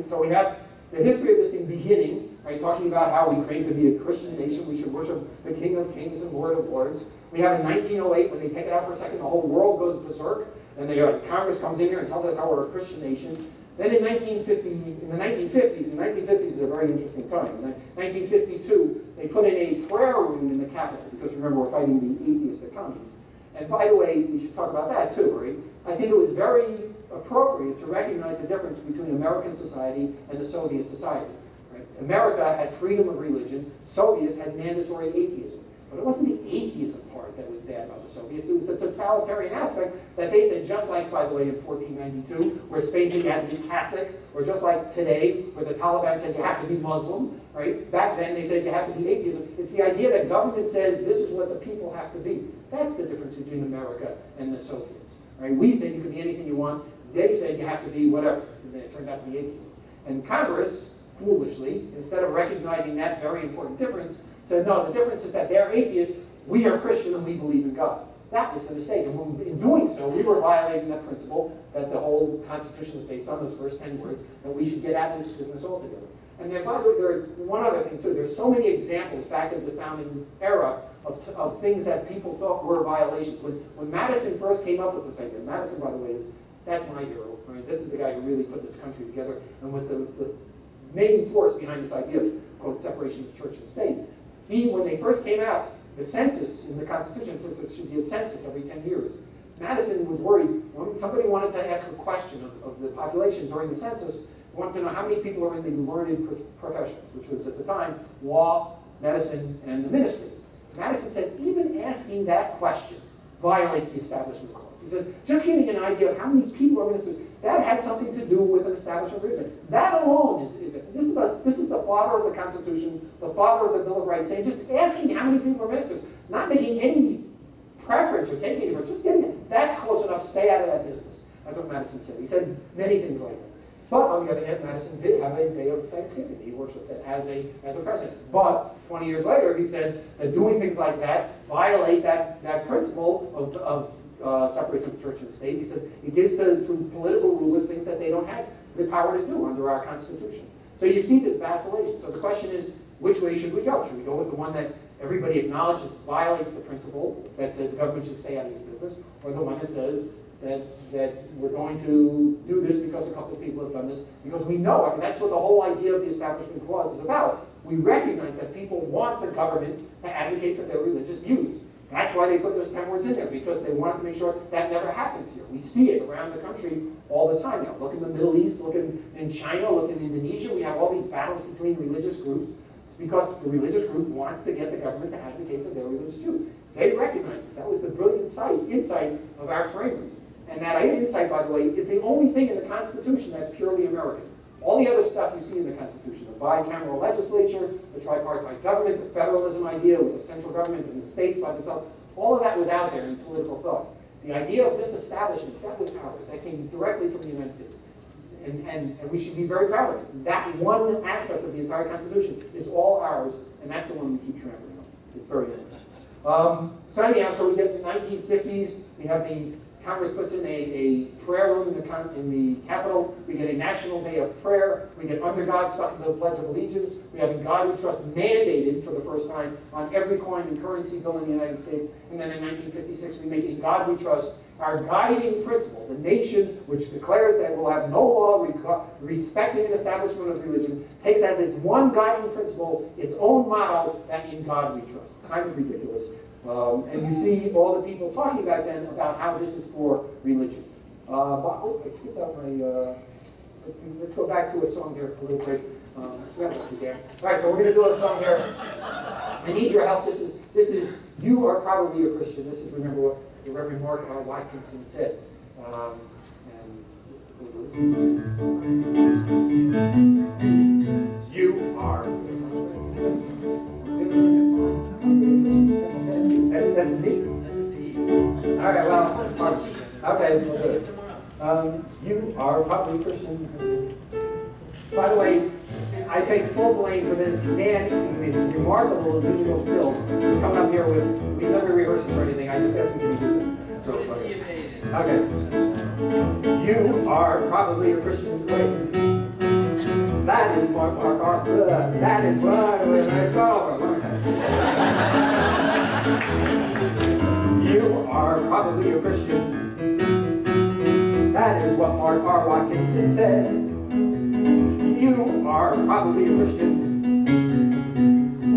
so we have the history of this thing beginning, right, talking about how we claim to be a Christian nation, we should worship the King of Kings and Lord of Lords. We have in 1908, when they take it out for a second, the whole world goes berserk, and Congress comes in here and tells us how we're a Christian nation. Then in the 1950s is a very interesting time. In 1952, they put in a prayer room in the Capitol, because remember, we're fighting the atheist economies. And by the way, we should talk about that too, right? I think it was very appropriate to recognize the difference between American society and the Soviet society. Right? America had freedom of religion. Soviets had mandatory atheism. But it wasn't the atheism part that was bad about the Soviets. It was the totalitarian aspect that they said, just like, by the way, in 1492, where Spain said you had to be Catholic, or just like today, where the Taliban says you have to be Muslim, right? Back then, they said you have to be atheism. It's the idea that government says this is what the people have to be. That's the difference between America and the Soviets. Right? We said you could be anything you want. They said you have to be whatever. And then it turned out to be atheism. And Congress, foolishly, instead of recognizing that very important difference, said, no, the difference is that they're atheists, we are Christian, and we believe in God. That was the mistake. And in doing so, we were violating that principle that the whole Constitution is based on, those first 10 words, that we should get out of this business altogether. And then, by the way, there's one other thing, too. There's so many examples back in the founding era of things that people thought were violations. When Madison first came up with this idea, Madison, by the way, that's my hero. Right? This is the guy who really put this country together and was the main force behind this idea of, quote, separation of church and state. When they first came out, the census in the Constitution says there should be a census every 10 years. Madison was worried when somebody wanted to ask a question of the population during the census, wanted to know how many people are in the learned professions, which was at the time law, medicine, and the ministry. Madison said even asking that question violates the Establishment Clause. He says, just giving an idea of how many people are ministers, that had something to do with an establishment religion. That alone this is the father of the Constitution, the father of the Bill of Rights, saying just asking how many people are ministers, not making any preference or taking it, just getting it. That's close enough, stay out of that business. That's what Madison said. He said many things like that. But on the other hand, Madison did have a day of Thanksgiving. He worshipped it as a president. But 20 years later, he said that doing things like that violate that principle of separation of church and state. He says it gives to political rulers things that they don't have the power to do under our Constitution. So you see this vacillation. So the question is, which way should we go? Should we go with the one that everybody acknowledges violates the principle that says the government should stay out of this business, or the one that says that we're going to do this because a couple of people have done this, because we know, I mean, that's what the whole idea of the Establishment Clause is about. We recognize that people want the government to advocate for their religious views. That's why they put those 10 words in there, because they wanted to make sure that never happens here. We see it around the country all the time now. Look in the Middle East, look in China, look in Indonesia. We have all these battles between religious groups. It's because the religious group wants to get the government to advocate for their religious views. They recognize this. That was the brilliant insight of our framers. And that insight, by the way, is the only thing in the Constitution that's purely American. All the other stuff you see in the Constitution, the bicameral legislature, the tripartite government, the federalism idea with the central government and the states by themselves, all of that was out there in political thought. The idea of disestablishment, that was ours. That came directly from the United States. And we should be very proud of it. That one aspect of the entire Constitution is all ours, and that's the one we keep trampling on. It's very good. So anyhow, so we get the 1950s, we have the Congress puts in a prayer room in the Capitol. We get a national day of prayer. We get under God stuck in the Pledge of Allegiance. We have In God We Trust mandated for the first time on every coin and currency bill in the United States. And then in 1956, we make In God We Trust our guiding principle. The nation, which declares that we'll have no law respecting an establishment of religion, takes as its one guiding principle its own motto, that In God We Trust. Kind of ridiculous. And you see all the people talking back then about how this is for religion. Oh, I skipped out my, let's go back to a song here a little quick. All right, so we're going to do a song here. I need your help. This is, you are probably a Christian. This is, remember what the Reverend Mark R. Watkinson said. You are. That's a D? That's a D. All right, well, okay, we'll do it. You are probably Christian. By the way, I take full blame for this. Dan, his remarkable musical skill, is coming up here with, we never rehearsed or anything. I just asked him to do this. So, okay. You are probably a Christian slave. That is what that is what when I saw You are probably a Christian. That is what Mark R. Watkinson said. You are probably a Christian.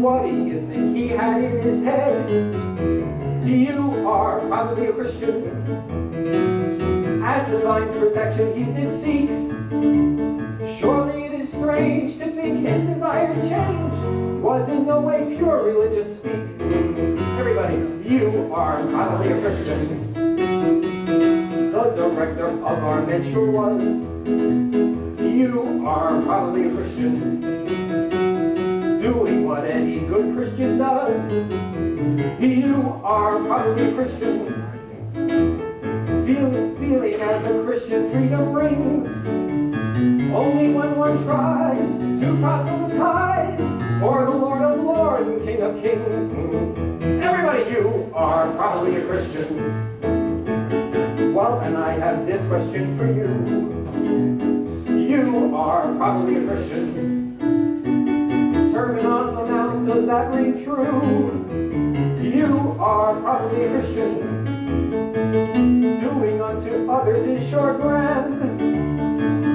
What do you think he had in his head? You are probably a Christian. As divine protection he did seek. Surely it is strange to think his desired change was in no way pure religious speak. Everybody, you are probably a Christian. The director of our venture was. You are probably a Christian, doing what any good Christian does. You are probably a Christian, feeling as a Christian freedom rings. Only when one tries to proselytize for the Lord of Lords and King of Kings. Everybody, you are probably a Christian. Well, and I have this question for you. You are probably a Christian. Sermon on the Mount, does that ring true? You are probably a Christian. Doing unto others is sure grand,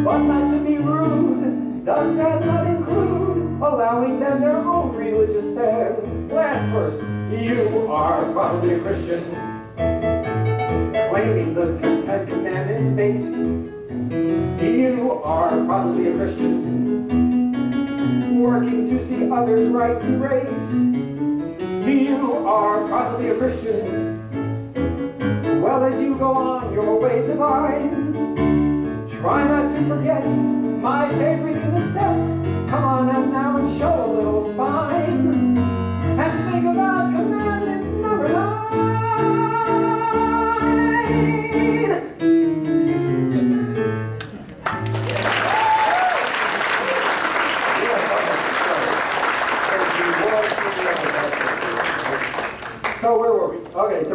but not to be rude. Does that not include allowing them their own religious stand? Last verse. You are probably a Christian. Claiming the Ten Commandments based. You are probably a Christian, working to see others' rights erased. You are probably a Christian. Well, as you go on your way divine, try not to forget my favorite in the set. Come on out now and show a little spine, and think about commandment number 9. So where were we? Okay, so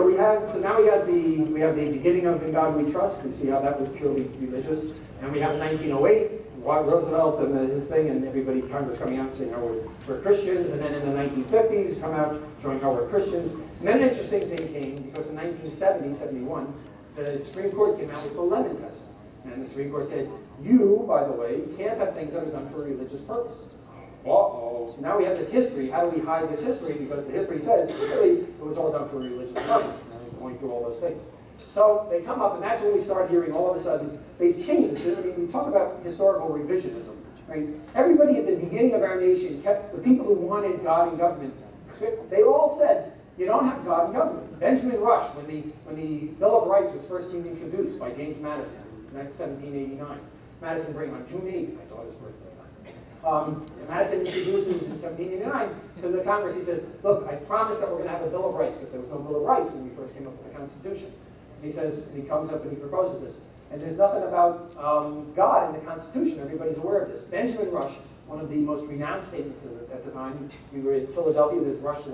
now we have the beginning of In God We Trust. We see how that was purely religious. And we have 1908, Roosevelt and his thing, and everybody, Congress coming out saying how we're Christians. And then in the 1950s, come out showing how we're Christians. And then an interesting thing came, because in 1970, 71, the Supreme Court came out with the Lemon Test. And the Supreme Court said, you, by the way, can't have things that are done for a religious purpose. Uh-oh. Now we have this history. How do we hide this history? Because the history says clearly it was all done for a religious purpose. And I'm going through all those things. So they come up, and that's when we start hearing all of a sudden they've changed. I mean, we talk about historical revisionism, right? Everybody at the beginning of our nation kept the people who wanted God in government. They all said, you don't have God in government. Benjamin Rush, when the Bill of Rights was first being introduced by James Madison in 1789, Madison bring on June 8th, my daughter's birthday. Madison introduces in 1789 to the Congress, he says, look, I promise that we're going to have a Bill of Rights, because there was no Bill of Rights when we first came up with the Constitution. He says, he comes up and he proposes this. And there's nothing about God in the Constitution. Everybody's aware of this. Benjamin Rush, one of the most renowned statements at the time, we were in Philadelphia, there's Rush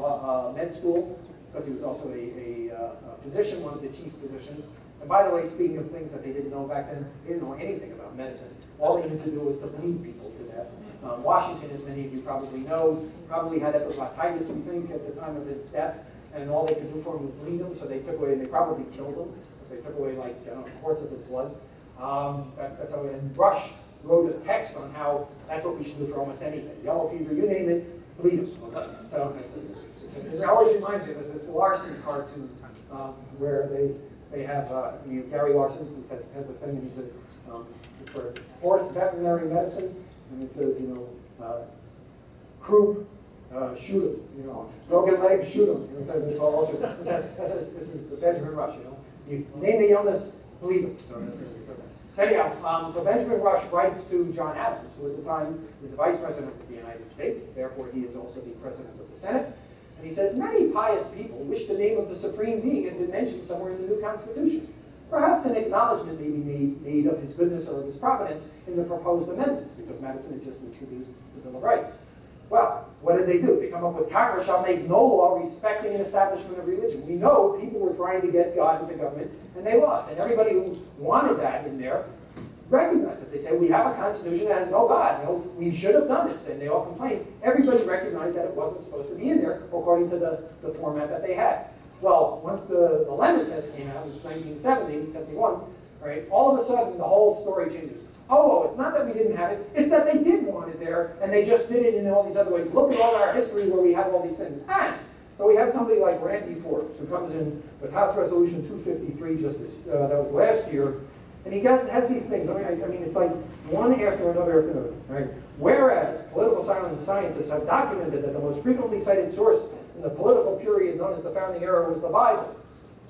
Med School, because he was also a physician, one of the chief physicians. And by the way, speaking of things that they didn't know back then, they didn't know anything about medicine. All they needed to do was to bleed people to death. Washington, as many of you probably know, probably had hepatitis, we think, at the time of his death, and all they could do for him was bleed him, so they took away, and they probably killed him, because they took away, like, quarts of his blood. That's how, and Rush wrote a text on how that's what we should do for almost anything. Yellow fever, you name it, bleed him. So it always reminds me, there's this Larson cartoon where they they have, Gary Larson, who has a thing, he says, for horse veterinary medicine, and it says, croup, shoot him, broken leg, shoot him. This is Benjamin Rush, You name the illness, believe it. So anyhow, so Benjamin Rush writes to John Adams, who at the time is the Vice President of the United States, therefore he is also the President of the Senate. And he says, many pious people wish the name of the Supreme Being had been mentioned somewhere in the new Constitution. Perhaps an acknowledgement may be made of his goodness or of his providence in the proposed amendments, because Madison had just introduced the Bill of Rights. Well, what did they do? They come up with Congress shall make no law respecting an establishment of religion. We know people were trying to get God into government, and they lost. And everybody who wanted that in there recognized it. They say, we have a constitution that has no God. We should have done this. And they all complained. Everybody recognized that it wasn't supposed to be in there according to the format that they had. Well, once the Lemon Test came out, it was 1970, 71, right, all of a sudden the whole story changes. Oh, it's not that we didn't have it, it's that they did want it there, and they just did it in all these other ways. Look at all our history where we have all these things. And so we have somebody like Randy Forbes, who comes in with House Resolution 253, that was last year, and he has these things. I mean, it's like one after another, right? Whereas political scientists have documented that the most frequently cited source in the political period known as the Founding Era was the Bible.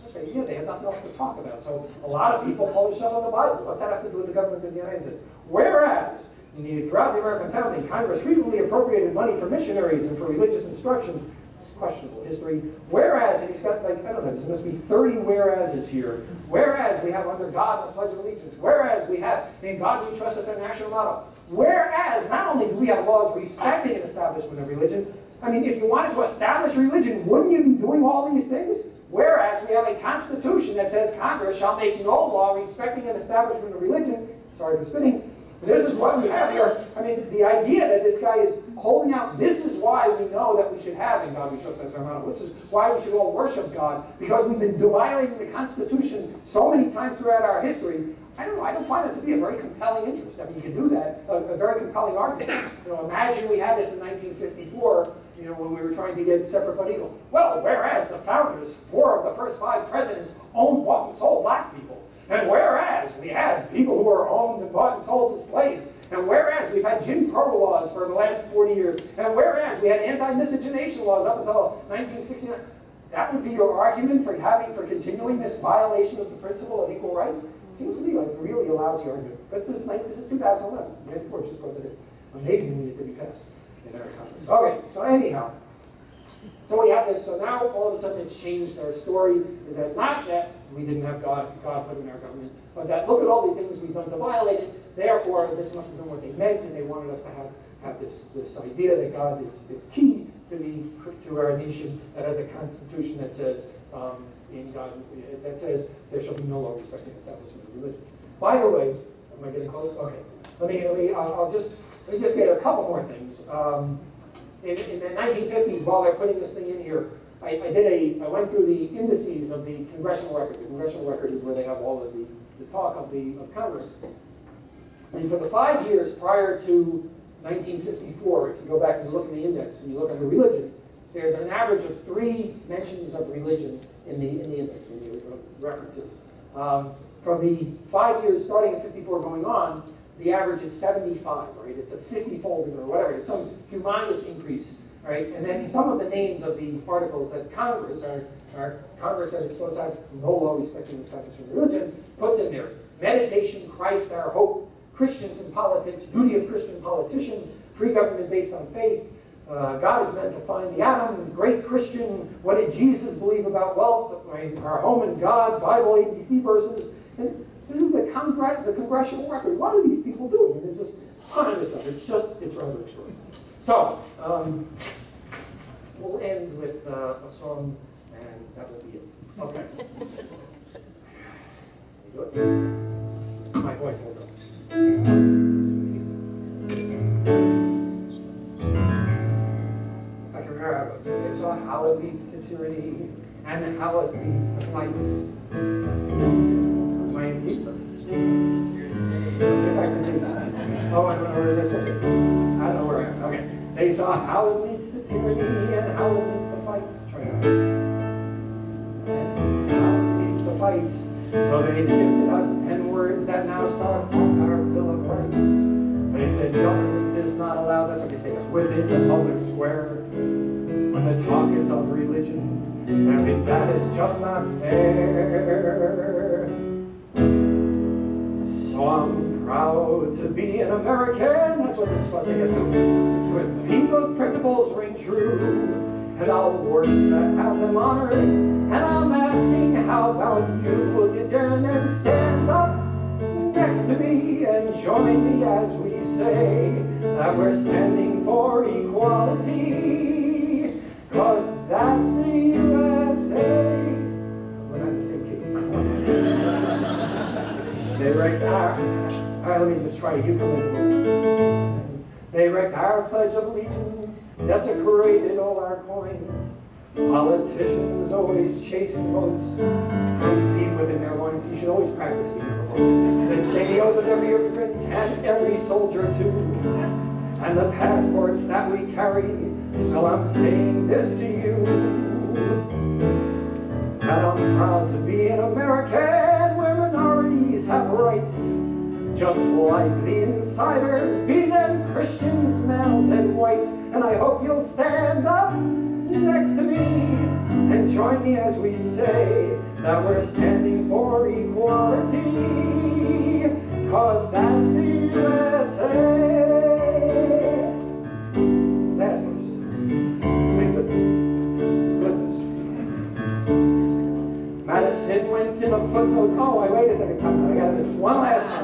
Okay, yeah, they have nothing else to talk about. So a lot of people publish stuff on the Bible. What's that have to do with the government of the United States? Whereas, throughout the American founding, Congress frequently appropriated money for missionaries and for religious instruction. It's questionable history. Whereas, and he's got like, I don't know, there must be 30 whereases here. Whereas we have under God the Pledge of Allegiance. Whereas we have in God we trust as our national motto. Whereas not only do we have laws respecting an establishment of religion, I mean, if you wanted to establish religion, wouldn't you be doing all these things? Whereas we have a constitution that says Congress shall make no law respecting an establishment of religion. Sorry for spinning. This is what we have here. I mean, the idea that this guy is holding out, this is why we know that we should have in God we trust as our motto. This is why we should all worship God, because we've been violating the Constitution so many times throughout our history. I don't know, I don't find it to be a very compelling interest. I mean, you can do that, a very compelling argument. Imagine we had this in 1954, when we were trying to get separate but equal. Well, whereas the founders, 4 of the first 5 presidents, owned, bought, and sold black people. And whereas we had people who were owned and bought and sold as slaves. And whereas we've had Jim Crow laws for the last 40 years. And whereas we had anti-miscegenation laws up until 1969. That would be your argument for continuing this violation of the principle of equal rights? Seems to be like really a lousy argument. But this is 2011. Randy Forbes just voted it. Amazingly, it could be passed in our Congress. Okay, so anyhow. So we have this. So now all of a sudden it's changed. Our story is that not that we didn't have God put in our government, but that look at all the things we've done to violate it. Therefore, this must have been what they meant, and they wanted us to have this idea that God is key to our nation, that has a constitution that says in God that says there shall be no law respecting establishment of religion. By the way, am I getting close? Okay. Let me just get a couple more things. In the 1950s, while they're putting this thing in here, I went through the indices of the congressional record. The congressional record is where they have all of the talk of Congress. And for the 5 years prior to 1954, if you go back and you look at the index and you look under religion, there's an average of 3 mentions of religion in the index, in the references. From the 5 years starting at 54 going on, the average is 75, right? It's a 50-fold or whatever. It's some humongous increase, right? And then some of the names of the articles that Congress, our Congress that is supposed to have no law respecting the establishment of religion, puts in there. Meditation, Christ, our hope, Christians in politics, duty of Christian politicians, free government based on faith. God is meant to find the atom, great Christian, what did Jesus believe about wealth, right? Our home in God, Bible ABC verses. And this is the congressional record. What are these people doing? And there's this ton of stuff. It's rather extraordinary. So, we'll end with a song, and that will be it. Okay. My voice will go. If I can remember how it goes. They saw how it leads to tyranny, and how it leads to fights. I don't know where I am. Okay. They saw how it leads to tyranny and how it leads to fights. Try it out. And how it leads to fights. So they gifted us 10 words that now start our Bill of Rights. They said government is not allowed, that's what they say, within the public square. When the talk is of religion, snapping, that is just not fair. So I'm proud to be an American, that's what this is supposed to get to. With people's principles ring true. And I'll work to have them honored. And I'm asking, how about you? Will you dare and stand up next to me and join me as we say that we're standing for equality? 'Cause that's the USA. We're not the same kid. They wrecked our, all right, let me just try to you come in. They wrecked our Pledge of Allegiance, desecrated all our coins. Politicians always chasing votes from deep within their loins. You should always practice being a vote. They say the oath of every immigrant and every soldier too. And the passports that we carry, still I'm saying this to you. And I'm proud to be an American where minorities have rights. Just like the insiders, be them Christians, males, and whites. And I hope you'll stand up next to me and join me as we say that we're standing for equality. 'Cause that's the USA. Last verse. Thank goodness. Madison went in a footnote. Oh, wait a second, time. I got this one last one.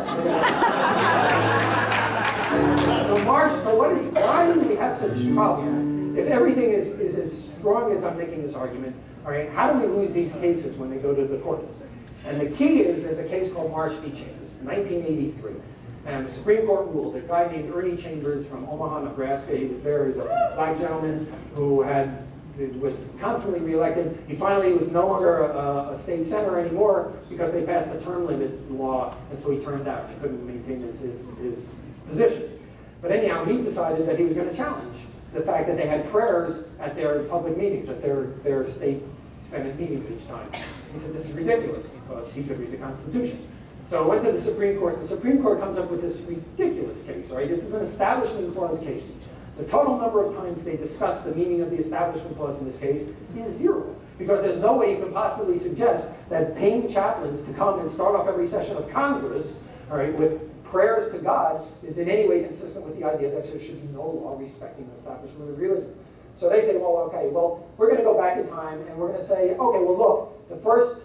So Marsh, so why do we have such problems? If everything is as strong as I'm making this argument, all right, how do we lose these cases when they go to the courts? And the key is there's a case called Marsh v. Chambers, 1983. And the Supreme Court ruled, a guy named Ernie Chambers from Omaha, Nebraska, he was there as a black gentleman who was constantly reelected. He finally was no longer a state senator anymore because they passed the term limit law, and so he turned out. He couldn't maintain his position. But anyhow, he decided that he was going to challenge the fact that they had prayers at their public meetings, at their state Senate meetings each time. He said, this is ridiculous, because he could read the Constitution. So it went to the Supreme Court, and the Supreme Court comes up with this ridiculous case, right? This is an Establishment Clause case. The total number of times they discuss the meaning of the Establishment Clause in this case is 0. Because there's no way you can possibly suggest that paying chaplains to come and start off every session of Congress, all right, with prayers to God is in any way consistent with the idea that there should be no law respecting the establishment of religion. So they say, well, okay, well, we're going to go back in time and we're going to say, okay, well, look, the first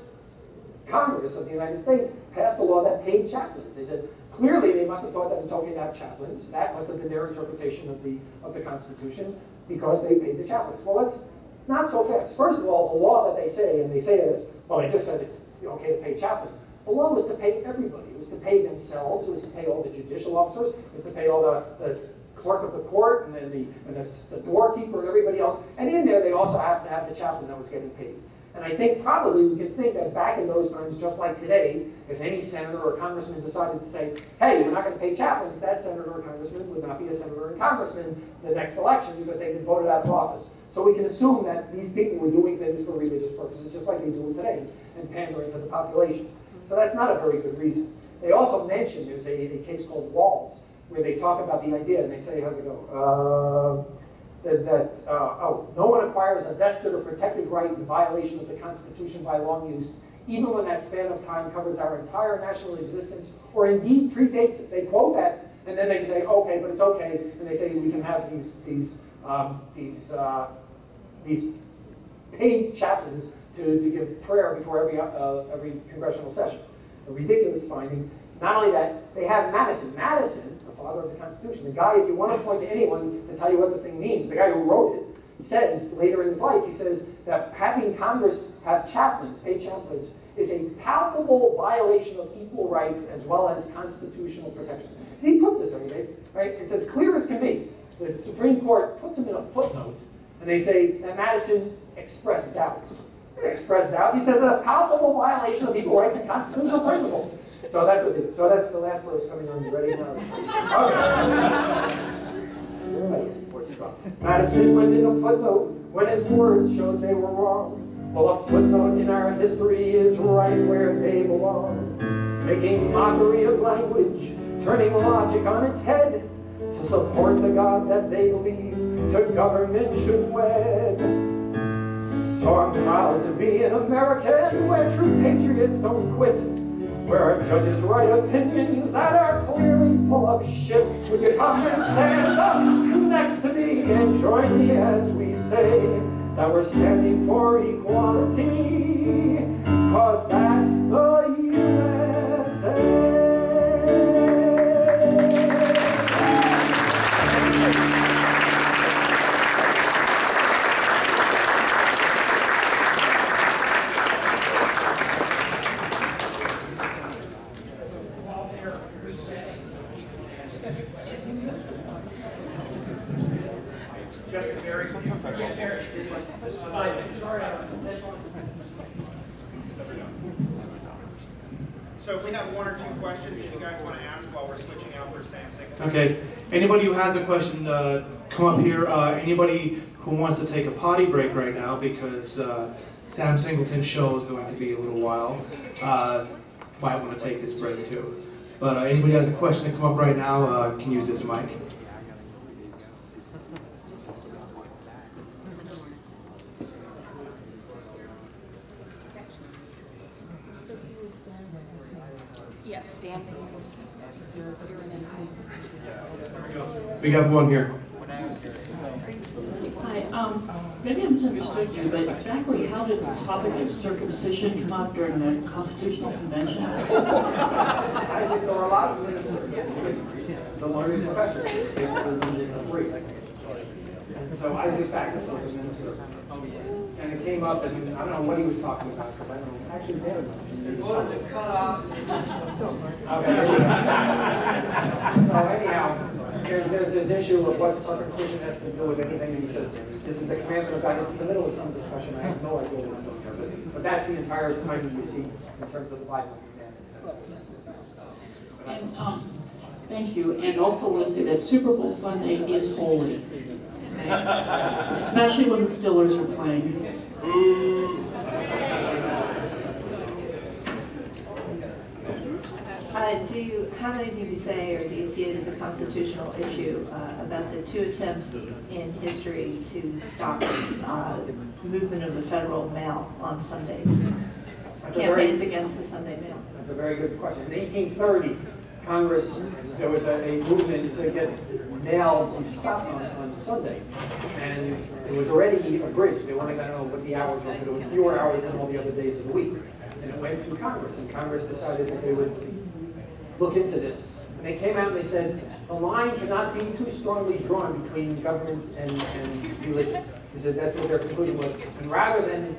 Congress of the United States passed a law that paid chaplains. They said, clearly they must have thought that it's okay to have chaplains. That must have been their interpretation of the Constitution because they paid the chaplains. Well, that's not so fast. First of all, the law that they say, and they say this, well, they just said it's okay to pay chaplains. The law was to pay everybody. It was to pay themselves. It was to pay all the judicial officers. It was to pay all the clerk of the court and then the doorkeeper and everybody else. And in there, they also have to have the chaplain that was getting paid. And I think probably we can think that back in those times, just like today, if any senator or congressman decided to say, hey, we're not going to pay chaplains, that senator or congressman would not be a senator or congressman the next election because they've been voted out of office. So we can assume that these people were doing things for religious purposes, just like they do today, and pandering to the population. So that's not a very good reason. They also mention, there's a case called Walls, where they talk about the idea, and they say, how's it go? No one acquires a vested or protected right in violation of the Constitution by long use, even when that span of time covers our entire national existence, or indeed predates it. They quote that, and then they say, okay, but it's okay, and they say we can have these paid chaplains to give prayer before every congressional session. A ridiculous finding. Not only that, they have Madison, the father of the Constitution, the guy, if you want to point to anyone to tell you what this thing means, the guy who wrote it, says later in his life, he says that having Congress have chaplains, paid chaplains, is a palpable violation of equal rights as well as constitutional protection. He puts this every right? It's as clear as can be. The Supreme Court puts him in a footnote, and they say that Madison expressed doubts. Expressed doubts. He says a palpable violation of equal rights and constitutional principles. So that's what it is. So that's the last verse coming on. You ready now? Okay. Madison went in a footnote when his words showed they were wrong. Well, a footnote in our history is right where they belong, making mockery of language, turning logic on its head, to support the God that they believe to government should wed. So I'm proud to be an American where true patriots don't quit, where our judges write opinions that are clearly full of shit. Would you come and stand up next to me and join me as we say that we're standing for equality, 'cause that's the USA. So if we have one or two questions that you guys want to ask while we're switching out for Sam Singleton. Okay. Anybody who has a question, come up here. Anybody who wants to take a potty break right now, because Sam Singleton's show is going to be a little while, might want to take this break too. But anybody who has a question to come up right now can use this mic. Yes, standing. We got one here. Hi, maybe I misunderstood you, but exactly how did the topic of circumcision come up during the Constitutional Convention? Isaac, there were a lot of ministers, the learned professor, so Isaac's backup was a minister. And it came up, and I don't know what he was talking about, because I don't know. Actually, there You wanted to cut off. Okay. So anyhow, there's this issue of what circumcision has to do with anything, and he says, this is the commandment of God. It's in the middle of some discussion. I have no idea what it's about. But that's the entire time we see in terms of the Bible. And thank you. And also want to say that Super Bowl Sunday is holy, especially when the Steelers are playing. Do you have anything to say, or do you see it as a constitutional issue about the two attempts in history to stop movement of the federal mail on Sundays? Campaigns against the Sunday mail. That's a very good question. In 1830, Congress, there was a movement to get mail to stop on Sunday. And it was already abridged. They weren't going to know what the hours were, but it was fewer hours than all the other days of the week. And it went to Congress, and Congress decided that they would look into this. And they came out and they said, the line cannot be too strongly drawn between government and religion. They said that's what their conclusion was. And rather than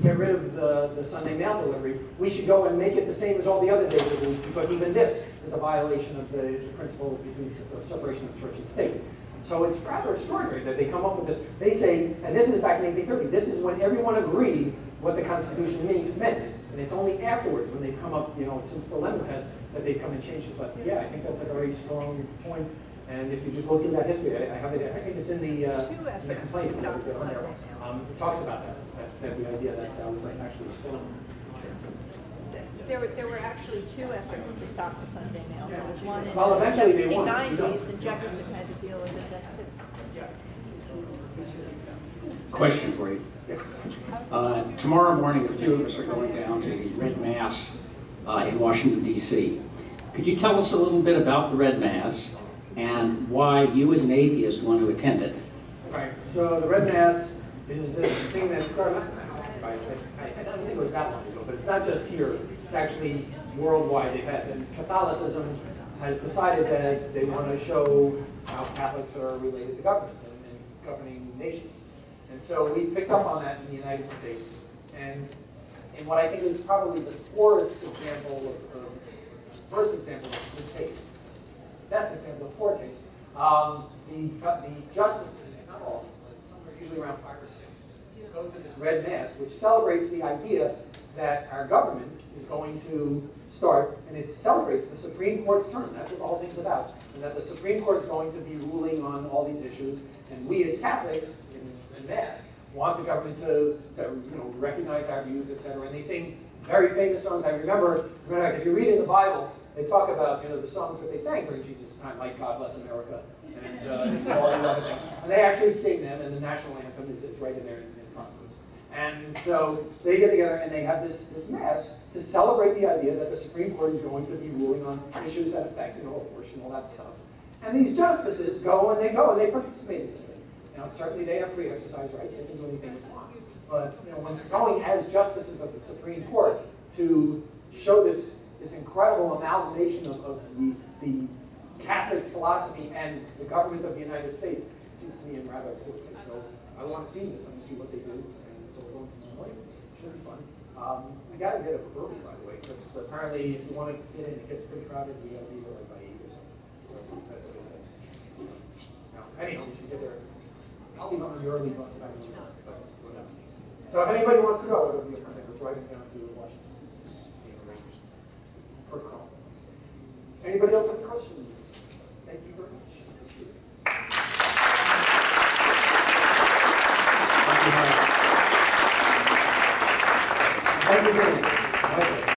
get rid of the Sunday mail delivery, we should go and make it the same as all the other days of the week, because even this is a violation of the principle between separation of church and state. So it's rather extraordinary that they come up with this. They say, and this is back in 1830, this is when everyone agreed what the Constitution meant. And it's only afterwards, when they've come up, since the Lemon test, that they come and change it. But yeah, I think that's a very strong point. And if you just look through that history, I have it. I think it's in the complaints that we get on there. It talks about that the idea that that was actually strong. There were actually two efforts to stop the Sunday mail. There was one in Well, the eventually they won. 1790s, and Jefferson had to deal with it then too. Question for you. Tomorrow morning, a few of us are going down to the Red Mass in Washington, D.C. Could you tell us a little bit about the Red Mass and why you as an atheist want to attend it? Right, so the Red Mass is this thing that started, I don't think it was that long ago, but it's not just here, it's actually worldwide. And Catholicism has decided that they want to show how Catholics are related to government and governing nations. And so we picked up on that in the United States. And in what I think is probably the poorest example first example of good taste, best example of poor taste, the justices, not all, but some are usually around 5 or 6, go to this Red Mass, which celebrates the idea that our government is going to start, and it celebrates the Supreme Court's term. That's what the whole thing's about. And that the Supreme Court is going to be ruling on all these issues, and we as Catholics in Mass want the government to recognize our views, etc. And they sing very famous songs. I remember, as a matter of fact, if you read in the Bible, they talk about the songs that they sang during Jesus' time, like God Bless America and all the other things. And they actually sing them, and the national anthem is right in there in Conference. And so they get together and they have this mass to celebrate the idea that the Supreme Court is going to be ruling on issues that affect abortion, all that stuff. And these justices go and they participate in this thing. Certainly they have free exercise rights, they can do anything they want. But when they're going as justices of the Supreme Court to show this incredible amalgamation of the Catholic philosophy and the government of the United States, it seems to me in rather important. So I want to see this, I want to see what they do. And so we're going to some way. Should be fun. We got to get up early, by the way, because apparently if you want to get in, it gets pretty crowded. We got to be there like by 8 or something. So that's what they say. Now, anyhow, we should get there. I'll leave on the early bus. So if anybody wants to go, it'll be a fun day. We're driving down to Washington. Anybody else have questions? Thank you very much. Thank you very much.